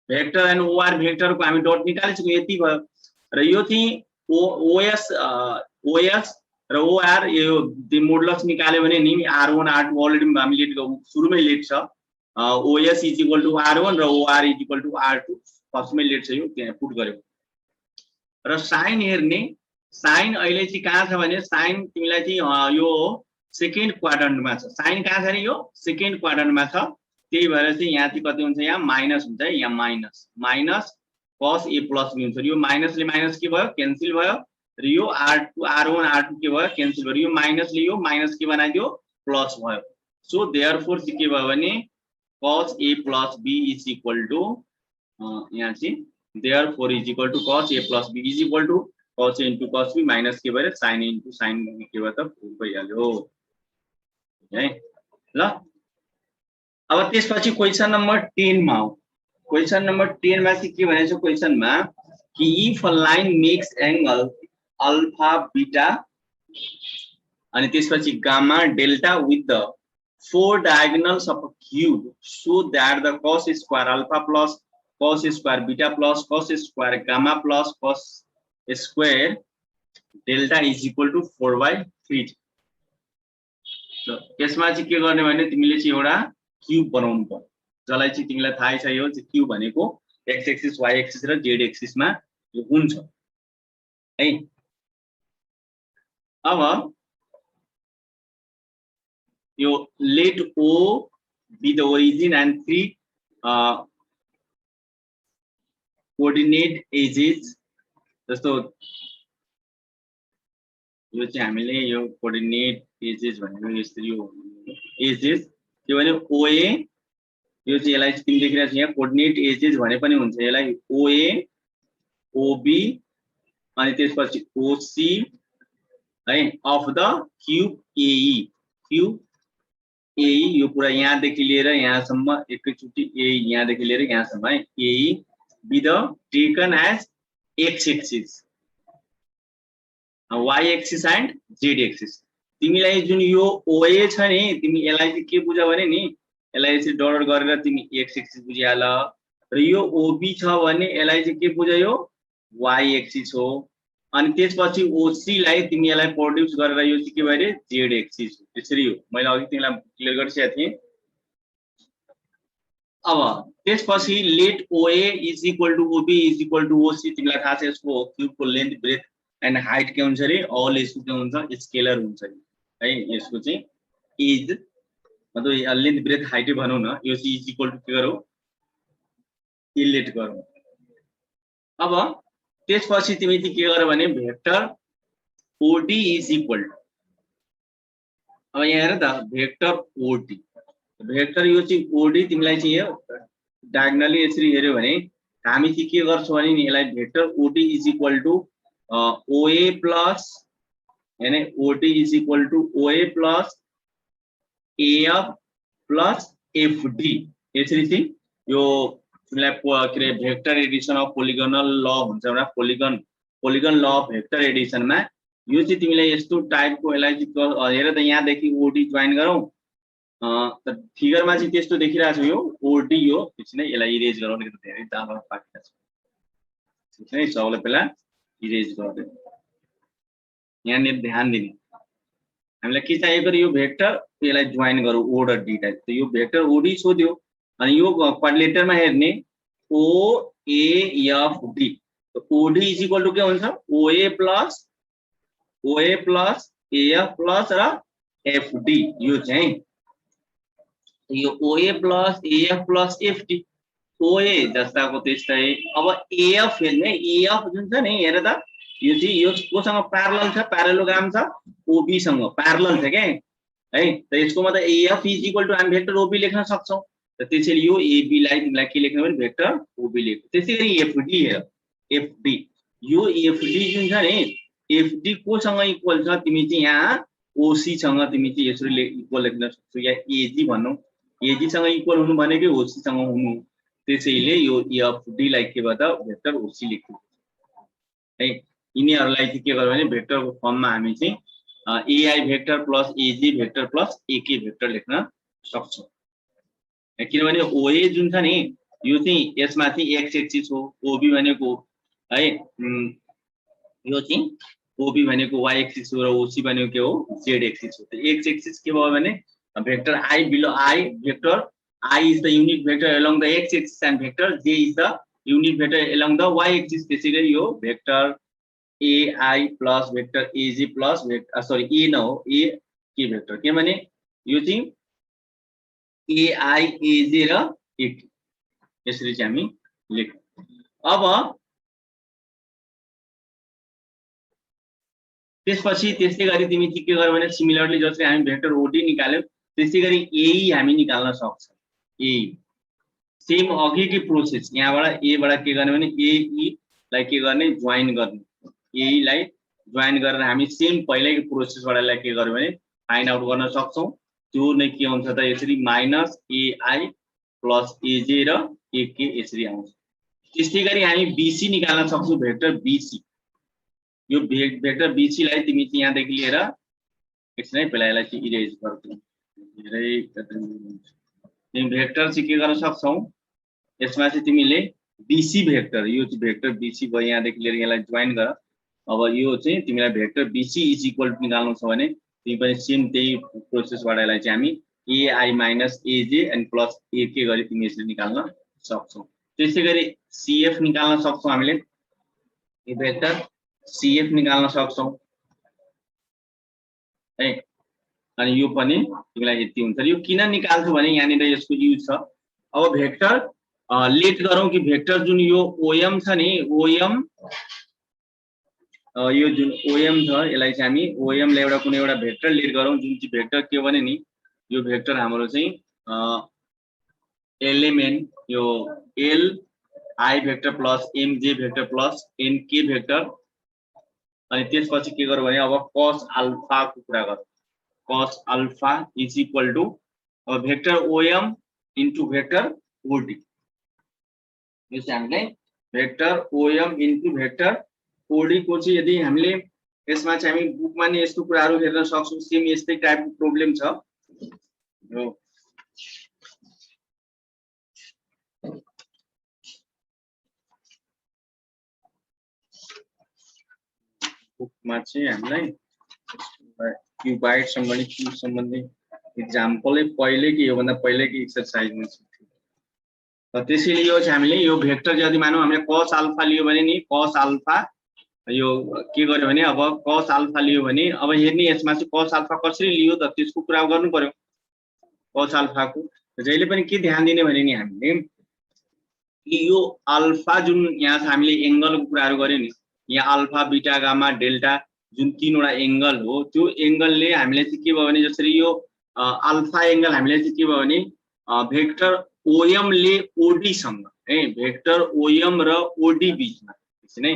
vector and or vector को हामी डट निकालिसक्यौं यति भयो र यो चाहिँ os र or यो मोडुलस निकाल्यो भने नि r1 r2 अलरेडी हामीले सुरुमै लेट छ os is equal to r1 र or is equal to r2 फर्स्टमै लेट छ यो त्यहाँ पुट गर्यो र साइन हेर्ने साइन अहिले चाहिँ कहाँ छ भने साइन तिमीलाई चाहिँ यो सेकेन्ड क्वाड्रन्टमा छ साइन कहाँ छ नि यो सेकेन्ड क्वाड्रन्टमा छ त्यही भएर चाहिँ यहाँ चाहिँ कति हुन्छ यहाँ माइनस हुन्छ है यहाँ minus cos a plus b हुन्छ यो माइनसले माइनस के भयो क्यान्सल भयो र यो r1 r2 के भयो क्यान्सल भयो यो माइनसले यो माइनस के बनाइदियो प्लस भयो सो देयरफोर चाहिँ के भयो भने cos a plus b is equal to यहाँ चाहिँ therefore is equal to cos a plus b is equal to cos a into cos b minus के भयो sin into sin के भयो त भइहाल्यो है ल अब त्यसपछि क्वेशन नम्बर 10 मा आऊ क्वेशन नम्बर 10 मा चाहिँ के भनेको छ क्वेशन मा कि if a line makes angle alpha beta अनि त्यसपछि gamma delta with the four diagonals of a cube so that the cos square alpha plus cos square beta plus cos square gamma plus cos square delta is equal to 4/3 यसमा चाहिँ के गर्ने भने तिमीले चाहिँ एउटा क्यूब बनाउनु पर्छ जसलाई चाहिँ तिमीलाई थाहै छ यो चाहिँ क्यूब भनेको x एक्सिस y एक्सिस र z एक्सिस मा यो हुन्छ है अब यो late o be the origin and 3 coordinate edges जस्तो यो चाहिँ हामीले यो कोअर्डिनेट एजेस भनेको यसरी यो एजेस के भने OA यो चाहिँ यसलाई तिमी देखिरहेको छ यहाँ कोअर्डिनेट एजेस भने पनि हुन्छ यसलाई OA OB अनि त्यसपछि OC है अफ द क्यूब AE यो पुरा यहाँ देखि लिएर यहाँसम्म एकैचोटी AE यहाँ देखि लिएर यहाँसम्म है AE be the taken as x axis y axis and z axis तिमीलाई जुन यो OA छ नि तिमी यसलाई चाहिँ के बुझ्यौ भने नि यसलाई यसरी डट गरेर तिमी x एक्सिस बुझिहाल र यो OB छ भने यसलाई चाहिँ के बुझ्यौ y एक्सिस हो अनि त्यसपछि OC लाई तिमी यसलाई प्रोड्युस गरेर यो चाहिँ के भयो रे z एक्सिस हो त्यसरी हो मैले अघि तिमीलाई क्लियर गरिसकेको थिएँ अब त्यसपछि let OA is equal to OB is equal to OC तिमीलाई थाहा छ यसको क्यूबको लेन्थ ब्रेथ एन्ड हाइट के हुन्छ रे अल यसको के हुन्छ स्केलर हुन्छ है यसको चाहिँ इज मतलब लेन्थ ब्रेथ हाइट भनौं न यो चाहिँ इज इक्वल टु के गरौ इलेट गरौ अब त्यसपछि तिमी चाहिँ के गर भने vector OD is equal to अब यहाँ हेर त भेक्टर OD भेक्टर यो चाहिँ OD तिमीलाई चाहिँ यो डायगोनली यसरी हेर्यो भने हामी चाहिँ के गर्छौं भने नि यसलाई vector OD is equal to OA plus यानी OD is equal to OA plus AF plus FD यसरी चाहिँ यो तिमीलाई के रे भेक्टर एडिसन अफ पोलिगोनल ल हुन्छ एउटा पोलिगन ल अफ भेक्टर एडिसन मा यो चाहिँ तिमीलाई यस्तो टाइपको यसलाई चाहिँ हेर त यहाँ देखि OD जोइन गरौ त फिगर मा चाहिँ त्यस्तो देखिरहेको छ यो OD यो एकछिन यसलाई इरेज गराउने त धेरै दाम बाँकी छ ठीक है सबैले पहिला इरेज गर्दै यहाँ नि ध्यान दिने हामीलाई के चाहिएको यो भेक्टर यसलाई जोइन गरौ O र D टाइप त यो भेक्टर OD सोध्यो अनि यो क्वाड्रिलेटरमा हेर्ने OAFD त OD इज इक्वल टु के हुन्छ OA प्लस AF प्लस र FD यो चाहिँ यो OA plus AF plus FD OA जस्ताको त्यस्तै अब AF हेर्ने AF जुन छ नि हेर त यो चाहिँ यो कोसँग प्यारलल छ प्यारेलोग्राम छ OB सँग प्यारलल छ के है त यसको मतलब AF इज इक्वल टु हामी भेक्टर OB लेख्न सक्छौं त त्यसैले यो AB लाई तिमीलाई के लेख्नु भने भेक्टर OB लेख्नु त्यसैगरी FD हेर FD यो FD जुन छ नि FD कोसँग इक्वल छ तिमी चाहिँ यहाँ OC सँग तिमी चाहिँ यसरी इक्वल लेख्न सक्छौ या AG भन्नु AG सँग इक्वल हुनु भनेको OC सँग हुनु त्यसैले यो FD लाई के भन्छ भेक्टर OC लेख्नु है। यिनीहरूलाई चाहिँ के गर्यो भने भेक्टरको फर्ममा हामी चाहिँ एआई भेक्टर प्लस एजी भेक्टर प्लस एके भेक्टर लेख्न सक्छौँ। किनभने ओए जुन छ नि यो चाहिँ यसमा चाहिँ एक्स एक्सिस हो, ओबी भनेको है यो चाहिँ ओबी भनेको वाई एक्सिस हो र ओसी भनेको के हो जेड एक्सिस हो। त एक्स एक्सिस के भयो भने vector i below i vector i is the unit vector along the x axis and vector j is the unit vector along the y axis. त्यसैगरी यो vector AI plus vector AG plus vector sorry a न हो ए के vector, किनभने यो चाहिँ AI एजे र A K यसरी चाहिँ हामी लेख्छौँ। अब त्यसपछि त्यस्तै गरी तिमी चाहिँ के गर्यो भने सिमिलरली जसरी हामी भेक्टर ओडी निकाल्यौ त्यसै गरी एई हामी निकाल्न सक्छौँ। एई सेम अघिकै प्रोसेस यहाँबाट एबाट के गर्ने भने एई लाई के गर्ने जोइन गर्ने, एई लाई जोइन गरेर हामी सेम पहिल्यैको प्रोसेसबाट यसलाई के गर्यो भने फाइन्ड आउट गर्न सक्छौँ। त्यो नै के हुन्छ त यसरी माइनस एआई प्लस एजे र एके यसरी आउँछ। त्यस्तै गरी हामी बीसी निकाल्न सक्छौँ भेक्टर बीसी। यो भेक्टर बीसी लाई तिमी चाहिँ यहाँदेखि लिएर एकछिन है पहिला यसलाई चाहिँ इरेज गर्छौ। तिमी भेक्टर चाहिँ के गर्न सक्छौ यसमा चाहिँ तिमीले बीसी भेक्टर यो चाहिँ भेक्टर बीसी भयो यहाँदेखि लिएर यसलाई जोइन गर। अब यो चाहिँ तिमीलाई vector BC is equal to निकाल्नु छ भने तिमी पनि सेम त्यही प्रोसेसबाट यसलाई चाहिँ हामी a i minus a j and plus a k गरी तिमी यसरी निकाल्न सक्छौ। त्यसै गरी सीएफ निकाल्न सक्छौ हामीले, यो भेक्टर सीएफ निकाल्न सक्छौं है। अनि यो पनि तिमीलाई यति हुन्छ। यो किन निकाल्छु भने यहाँनिर यसको युज छ। अब भेक्टर लेट गरौँ कि भेक्टर जुन यो ओएम छ नि ओएम यो जुन ओएम छ यसलाई चाहिँ हामी ओएम ले एउटा कुनै एउटा भेक्टर लेट गरौँ जुन चाहिँ भेक्टर के भने नि यो भेक्टर हाम्रो चाहिँ एलिमेन्ट यो l i vector plus m j vector plus n k vector. अनि त्यसपछि के गरौँ भने अब cos अल्फा को कुरा गरौँ। cos alpha is equal to अब vector OM into vector OD. यो चाहिँ हामीले vector OM into vector OD को चाहिँ यदि हामीले यसमा चाहिँ हामी बुकमा नि यस्तो कुराहरु हेर्न सक्छौं। सेम यस्तै टाइपको प्रब्लम छ यो बुकमा चाहिँ हामीलाई क्युबाइड सम्बन्धी क्यूब सम्बन्धी एक्जाम्पलै पहिलेकै यो भन्दा पहिलेकै एक्सरसाइजमा छ। त्यसैले यो चाहिँ हामीले यो भेक्टर यदि मानौ हामीले cos अल्फा लियो भने नि cos अल्फा यो के गर्यो भने अब cos अल्फा लियो भने अब हेर्ने यसमा चाहिँ cos अल्फा कसरी लियो त त्यसको कुरा गर्नु पर्यो। cos अल्फा को जहिले पनि के ध्यान दिने भने नि हामीले कि यो अल्फा जुन यहाँ हामीले एंगलको कुराहरु गर्यो नि यहाँ अल्फा बीटा गामा डेल्टा जुन तीनवटा एंगल हो त्यो एंगलले हामीले चाहिँ के भयो भने जसरी यो अल्फा एंगल हामीले चाहिँ के भयो भने भेक्टर ओएम ले ओडी सँग है भेक्टर ओएम र ओडी बीचमा एकछिन है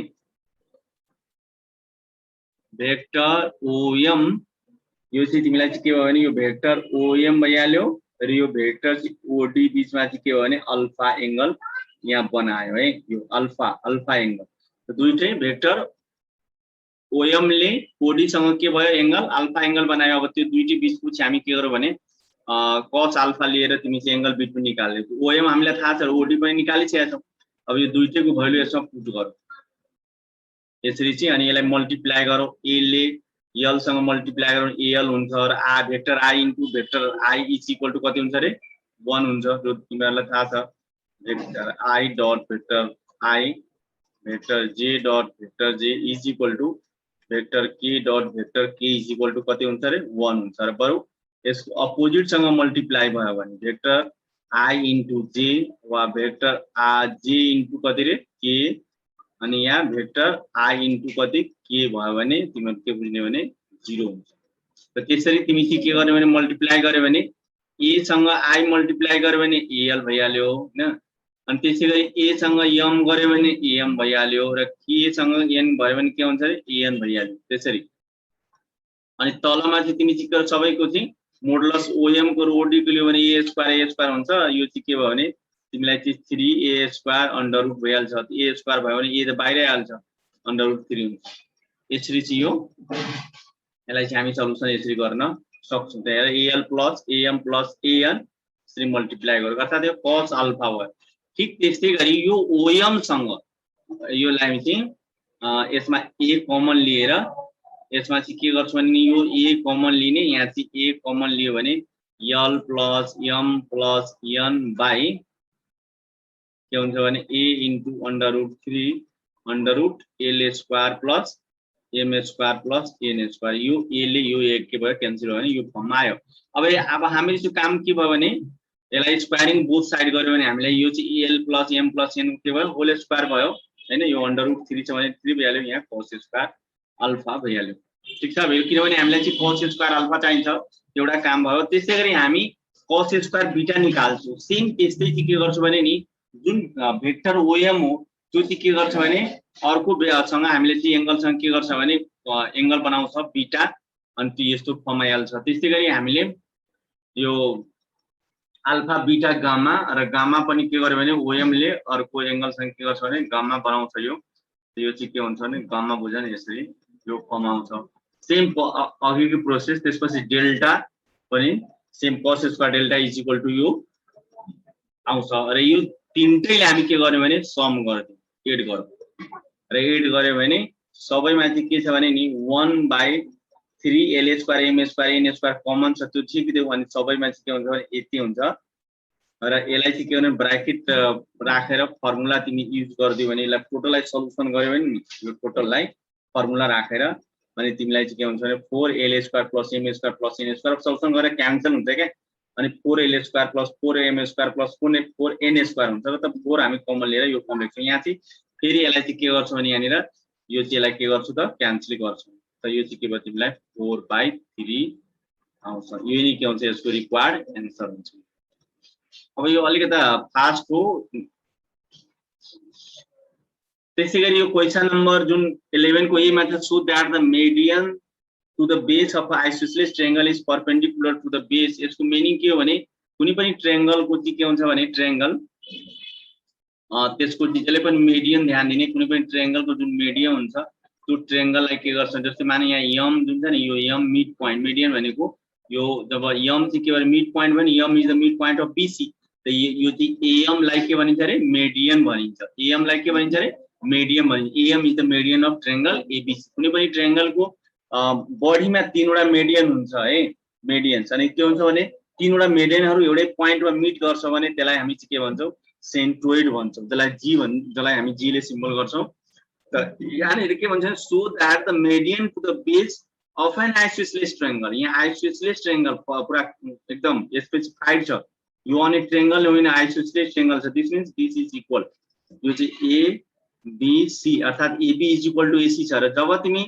भेक्टर ओएम यो चाहिँ तिमीलाई चाहिँ के भयो भने यो भेक्टर ओएम भइहाल्यो र यो भेक्टर चाहिँ ओडी बीचमा चाहिँ के भयो भने अल्फा एंगल यहाँ बनायो है। यो अल्फा एंगल तो दुईटै भेक्टर ओएम ले ओडी सँग के भयो एंगल अल्फा एंगल बनायो। अब त्यो दुईटै बीचको चाहिँ हामी के गरौ भने cos अल्फा लिएर तिमी चाहिँ एंगल बिट्विन निकाल्ने ओएम हामीलाई थाहा छ ओडी पनि निकालिसकेका छौ। अब यो दुईटैको भ्यालु यसमा पुट गरौ यसरी चाहिँ अनि यसलाई मल्टिप्लाई गरौ ए ले यल सँग मल्टिप्लाई गरौ एल हुन्छ र आ vector i into vector i is equal to कति हुन्छ रे 1 हुन्छ। जो तिमीहरुलाई थाहा छ vector i dot vector i vector j dot vector j is equal to vector k dot vector k is equal to कति हुन्छ रे 1 हुन्छ र बरु यसको अपोजिट सँग मल्टिप्लाई भयो भने भेक्टर आई इन्टु जे वा भेक्टर आ जे इन्टु कति रे के अनि यहाँ भेक्टर आई इन्टु कति के भयो भने तिमीहरु के बुझ्ने भने 0 हुन्छ। र त्यसरी तिमी के गर्ने भने मल्टिप्लाई गर्यो भने ए सँग आई मल्टिप्लाई गर्यो भने एल भइहाल्यो हैन। अनि त्यसैगरी ए सँग एम गर्यो भने एम भइहाल्यो र के सँग एन भयो भने के हुन्छ रे एन भइहाल्यो त्यसरी। अनि तलमा चाहिँ तिमी चाहिँ सबैको चाहिँ मोडुलस ओएम को ओडी को लियो भने ए स्क्वायर हुन्छ। यो चाहिँ के भयो भने तिमीलाई चाहिँ 3a² अंडर रुट भइहाल्छ। a² भयो भने ए त बाहिरै हाल्छ √3 हुन्छ। यसरी चाहिँ यो यसलाई चाहिँ हामी सल्युसन यसरी गर्न सक्छौं। त हेर AL plus AM plus AN यसरी मल्टिप्लाई गरेको अर्थात यो cos अल्फा भयो। ठीक त्यस्तै गरी यो OM सँग यो लाई चाहिँ यसमा A कमन लिएर यसमा चाहिँ के गर्छ भने यो A कमन लिने, यहाँ चाहिँ A कमन लियो भने L plus M plus N by के हुन्छ भने A into √3 √L square plus M square plus N square. यो A ले यो A के भयो क्यान्सल भयो भने यो फर्ममा आयो। अब हामीले चाहिँ काम के भयो भने यसलाई स्क्वायरिङ बोथ साइड गर्यो भने हामीलाई यो चाहिँ L plus M plus N के भयो होल स्क्वायर भयो हैन। यो √3 छ भने 3 भइहाल्यो, यहाँ cos स्क्वायर अल्फा भइहाल्यो। ठीक छ, किनभने हामीलाई चाहिँ cos स्क्वायर अल्फा चाहिन्छ, एउटा काम भयो। त्यसैगरी हामी cos स्क्वायर बीटा निकाल्छौं। सेम त्यस्तै चाहिँ के गर्छौं भने नि जुन भेक्टर OM हो त्यो चाहिँ के गर्छ भने अर्को सँग हामीले चाहिँ एंगल सँग के गर्छ भने एंगल बनाउँछ बीटा, अनि त्यो यस्तो फर्ममा आइहाल्छ। त्यसैगरी हामीले यो अल्फा बीटा गामा र गामा पनि के गर्यो भने OM ले अर्को एंगल सँग के गर्छ भने गामा बनाउँछ। यो चाहिँ के हुन्छ भने गामा बुझ्न यसरी यो फर्म आउँछ। सेम अघिको प्रोसेस। त्यसपछि डेल्टा पनि same cos square delta is equal to यो आउँछ र यो तीनटैले हामी के गर्यो भने सम गर्दियौ, एड गर्यो र एड गर्यो भने सबैमा चाहिँ के छ भने नि 1/3 L square M square N square common छ, त्यो झिकिदियो भने सबैमा चाहिँ के हुन्छ भने यति हुन्छ। र यसलाई चाहिँ के भने ब्राकेट राखेर फर्मुला तिमी युज गर्दियौ भने यसलाई टोटललाई सल्युसन गर्यो भने यो टोटललाई फर्मुला राखेर अनि तिमीलाई चाहिँ के हुन्छ भने 4L square plus M square plus N square solution गरेर क्यान्सल हुन्छ के, अनि 4L square plus 4M square plus 4N square हुन्छ। र त 4 हामी कमन लिएर यो फर्म लेख्छौं। यहाँ चाहिँ फेरि यसलाई चाहिँ के गर्छौं भने यहाँनिर यो चाहिँ यसलाई के गर्छु त क्यान्सल गर्छौं। त यो चाहिँ के भयो तिमीलाई 4/3 आउँछ। यो नि के हुन्छ यसको रिक्वायर्ड एन्सर हुन्छ। अब यो अलिकता फास्ट हो। त्यसैगरी यो क्वेशन नम्बर जुन 11 को एमा छ so that the median to the base of isosceles triangle is perpendicular to the base. यसको मिनिङ के हो भने कुनै पनि ट्रायंगल को चाहिँ के हुन्छ भने ट्रायंगल त्यसको जसले पनि मिडियन ध्यान दिने, कुनै पनि ट्रायंगल को जुन मिडियन हुन्छ त्यो ट्रायंगललाई के गर्छ, जस्तै माने यहाँ m जुन छ नि यो m मिड पॉइंट मिडियन भनेको यो जब m चाहिँ के भने मिड पॉइंट भने m is the mid point of BC, त यो चाहिँ am लाई के भनिन्छ रे मिडियन भनिन्छ। am लाई के भनिन्छ रे मिडियन भनिन्छ। am is the median of triangle ABC। कुनै पनि ट्रायंगल को बडीमा तीनवटा मिडियन हुन्छ है, मिडियन्स। अनि के हुन्छ भने तीनवटा मिडियनहरु एउटै पोइन्टमा मिट गर्छ भने त्यसलाई हामी चाहिँ के भन्छौं सेन्ट्रोइड भन्छौं। जसलाई हामी G ले सिम्बल गर्छौं। त यहाँनिर के भन्छ so that the median to the base of an isosceles triangle. यहाँ आइसोसेलेस ट्रायंगल पुरा एकदम स्पेसिफाइड छ। यो अनि ट्रायंगल होइन आइसोसेलेस ट्रायंगल छ। This means this is equal यो चाहिँ ABC अर्थात AB is equal to AC छ। र जब तिमी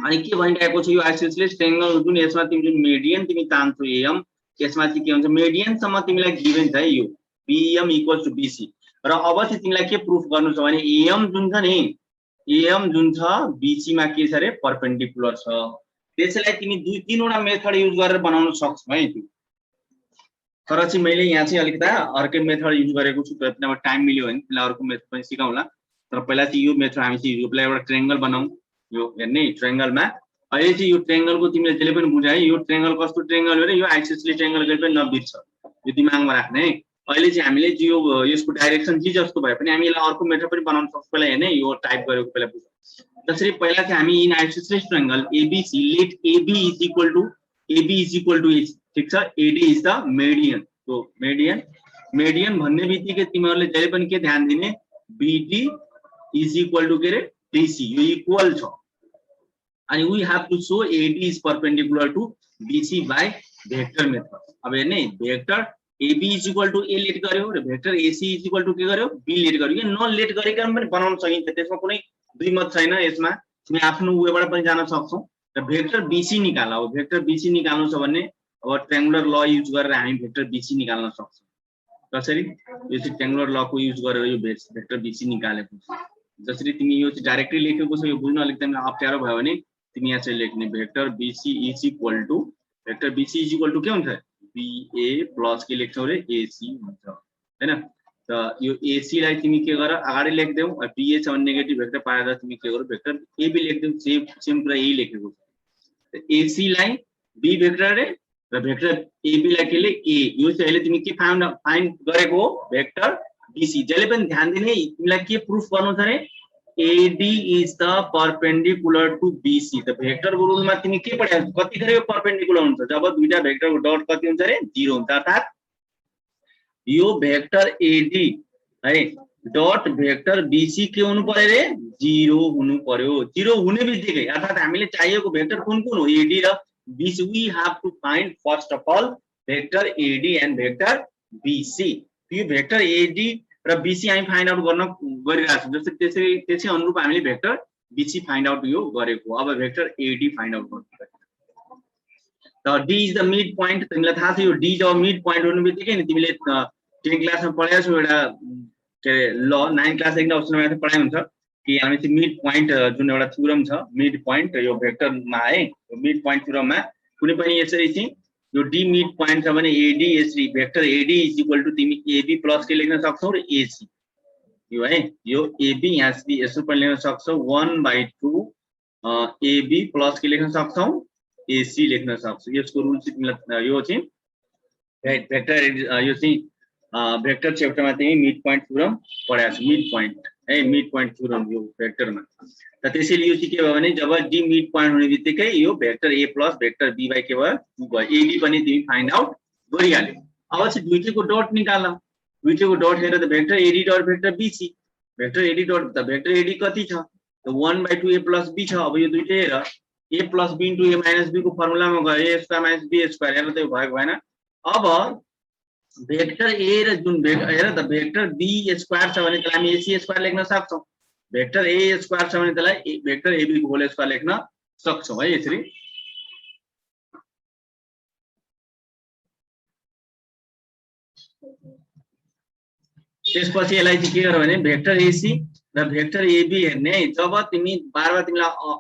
अनि के भनिरहेको छ यो आइसोसेलेस ट्रायंगल जुन यसमा तिमी जुन मिडियन तिमी तान्छौ AM, यसमा चाहिँ के हुन्छ मिडियन सम्म तिमीलाई गिभन छ है यो BM इक्वल्स टु BC। र अब चाहिँ तिमीलाई के प्रुफ गर्नु छ भने AM जुन छ नि AM जुन छ BC मा के छ रे परपेंडिकुलर छ। त्यसैलाई तिमी दुई तीनवटा मेथड युज गरेर बनाउन सक्छौ है त्यो। तर चाहिँ मैले यहाँ चाहिँ अलिकता अर्कै मेथड युज गरेको छु। किनभने अब टाइम मिल्यो भने तिमीलाई अर्को मेथड पनि सिकाउँला। तर पहिला चाहिँ यो मेथड हामी चाहिँ यो एउटा ट्रायंगल बनाऊ। यो हेर्ने ट्रायंगलमा अहिले चाहिँ यो ट्रायंगल को तिमीले त्यसले पनि बुझाए यो ट्रायंगल कस्तो ट्रायंगल हो रे यो आइसोसेलेस ट्रायंगल कहिले पनि नबिर्छ, यो दिमागमा राख्ने है। अहिले चाहिँ हामीले यो यसको डाइरेक्सन जी जस्तो भए पनि हामी यसलाई अर्को मेथड पनि बनाउन सक्छौं। पहिला हेर्ने यो टाइप गरेको पहिला बुझ। जसरी पहिला चाहिँ हामी in isosceles triangle ABC let AB is equal to AC। ठीक छ, AD is the median. So median भन्ने बित्तिकै तिमीहरुले जहिले पनि के ध्यान दिने BD इज इक्वल टु के रे DC। यो इक्वल छ अनि we have to show AD is perpendicular to BC by vector method. अब हेर्ने vector AB is equal to A let गर्यो र vector AC is equal to के गर्यो B लेट गर्यो। यो नन लेट गरिकन पनि बनाउन सकिन्छ, त्यसमा कुनै दुई मत छैन। यसमा तिमी आफ्नो वेबाट पनि जान सक्छौ र भेक्टर BC निकाल। अब भेक्टर BC निकाल्नु छ भने अब ट्रायंगुलर ल युज गरेर हामी भेक्टर BC निकाल्न सक्छौं। कसरी यो चाहिँ ट्रायंगुलर ल को युज गरेर यो भेक्टर BC निकालेको छ। जसरी तिमी यो चाहिँ डाइरेक्टली लेखेको छ यो बुझ्न अलिक तिमीलाई अप्ठ्यारो भयो भने तिमी यहाँ चाहिँ लेख्ने vector BC is equal to के हुन्छ BA प्लस के लेख्छौ रे AC हुन्छ हैन। त यो एसी लाई तिमी के गर अगाडि लेख्देऊ बीए छ भने नेगेटिभ भेक्टर पाएर तिमी के गर भेक्टर एबी लेख्देऊ सेम कुरा यही लेखेको छ एसी लाई बी भेक्टर रे र भेक्टर एबी लाई केले ए यो चाहिँ अहिले तिमी के फाइन्ड गरेको हो भेक्टर बीसी जहिले पनि ध्यान दिने तिमीलाई के प्रुफ गर्नु छ रे AD is the perpendicular to BC त भेक्टर को रुलमा तिमी के पढ्यौ कतिखेर यो परपेंडिकुलर हुन्छ जब दुईटा भेक्टरको डट कति हुन्छ रे 0 हुन्छ अर्थात यो भेक्टर एडी है डट भेक्टर बीसी के हुनु पर्यो रे 0 हुनु पर्यो 0 हुने बित्तिकै अर्थात हामीले चाहिएको भेक्टर कुन कुन हो एडी र BC we have to find first of all vector AD and vector BC यो भेक्टर एडी र बीसी हामी फाइन्ड आउट गर्न गरिरहेछौँ जस्तै त्यसै अनुरूप हामीले भेक्टर बीसी फाइन्ड आउट यो गरेको अब भेक्टर एडी फाइन्ड आउट गर्नु त D is the mid point तिमीलाई थाहा छ यो डी जब मिड पोइन्ट हुनु बित्तिकै नि तिमीले 10 क्लासमा पढाएको छौ एउटा के ल 9 क्लास एकदम अप्सनमा माथि पढाइ हुन्छ कि हामी चाहिँ मिड पोइन्ट जुन एउटा थ्योरम छ मिड पोइन्ट यो भेक्टरमा है यो मिड पोइन्ट थ्योरममा कुनै पनि यसरी चाहिँ यो डी मिड पोइन्ट छ भने एडी यसरी vector AD is equal to तिमी एबी प्लस के लेख्न सक्छौ र एसी यो है यो एबी यहाँ यसो पनि लेख्न सक्छौ 1/2 एबी प्लस के लेख्न सक्छौ एसी लेख्न सक्छौ यसको रुल चाहिँ तिमीलाई यो चाहिँ भेक्टर यो चाहिँ भेक्टर च्याप्टरमा तिमी मिड पोइन्ट थ्योरम पढाएको छ मिड पोइन्ट है मिड पोइन्ट थ्योरम यो भेक्टरमा त त्यसैले यो चाहिँ के भयो भने जब डी मिड पोइन्ट हुने बित्तिकै यो vector a plus vector b by के भयो 2 भयो एडी पनि तिमी फाइन्ड आउट गरिहाल्यौ अब चाहिँ दुईटैको डट निकाल दुईटैको डट हेरेर त vector AD dot vector BC vector AD dot त भेक्टर एडी कति छ त 1/2 ए प्लस बी छ अब यो दुईटै हेर a plus b into a minus be को फर्मुलामा गयो a square minus b square हेर त भएको भएन अब भेक्टर ए र जुन हेर त भेक्टर बी स्क्वायर छ भने त्यसलाई हामी एसी स्क्वायर लेख्न सक्छौं भेक्टर ए स्क्वायर छ भने त्यसलाई भेक्टर एबी को होल स्क्वायर लेख्न सक्छौं है यसरी त्यसपछि यसलाई चाहिँ के गर भने भेक्टर एसी र भेक्टर एबी हेर्ने जब तिमी बार तिमीलाई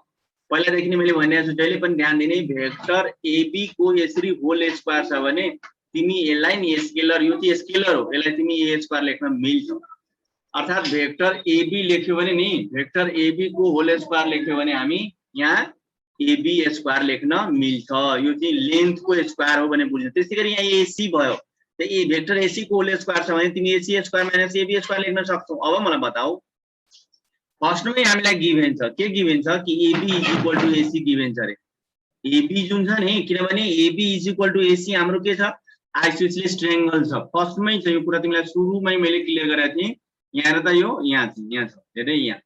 पहिलादेखि नै मैले भनिरहेको छु जहिले पनि ध्यान दिने भेक्टर एबी को यसरी होल स्क्वायर छ भने तिमी यसलाई नि स्केलर यो चाहिँ स्केलर हो यसलाई तिमी ए स्क्वायर लेख्न मिल्छ अर्थात भेक्टर एबी लेख्यो भने नि भेक्टर एबी को होल स्क्वायर लेख्यो भने हामी यहाँ एबी स्क्वायर लेख्न मिल्छ यो चाहिँ लेन्थ को स्क्वायर हो भने बुझ्नु त्यसैगरी यहाँ एसी भयो त ए भेक्टर एसी को होल स्क्वायर छ भने तिमी AC square minus AB square लेख्न सक्छौ अब मलाई बताऊ फर्स्टमै हामीलाई गिभन छ के गिभन छ कि AB is equal to AC given छ रे एबी जुन छ नि किनभने AB is equal to AC हाम्रो के छ आइसोसेलेस ट्रायंगल छ फर्स्टमै छ यो कुरा तिमीलाई सुरुमै मैले क्लियर गराएको थिएँ यहाँ त यो यहाँ छ हेरे यहाँ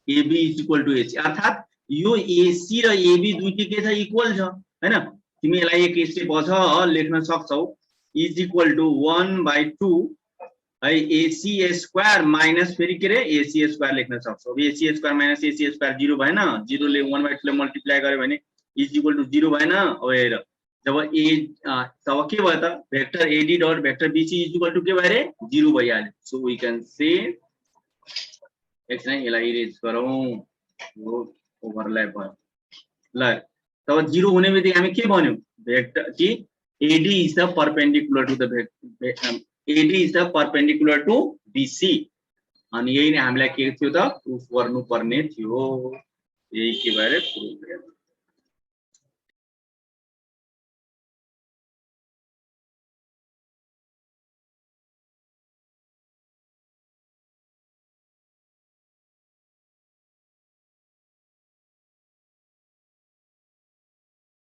AB is equal to AC अर्थात यो एसी र एबी दुईटै के छ इक्वल छ हैन तिमी यसलाई एक स्टेप अझ लेख्न सक्छौ इज इक्वल टु 1/2 है एसी स्क्वायर माइनस फेरि के रे एसी स्क्वायर लेख्न सक्छौ अब AC square minus AC square 0 भएन 0 ले 1/2 ले मल्टिप्लाई गर्यो भने इज इक्वल टु 0 भएन अब हेर जब ए तब के भयो त vector AD dot vector BC is equal to के भयो रे 0 भइहाल्यो सो वी कैन से एकछिन यसलाई इरेज गरौँ यो ओभरल्याप भयो ल तब 0 हुने बित्तिकै हामी के भन्यौ भेक्टर कि AD is the perpendicular to the AD is the perpendicular to BC अनि यही नै हामीलाई के थियो त प्रुफ गर्नु पर्ने थियो यही के भयो रे प्रुफ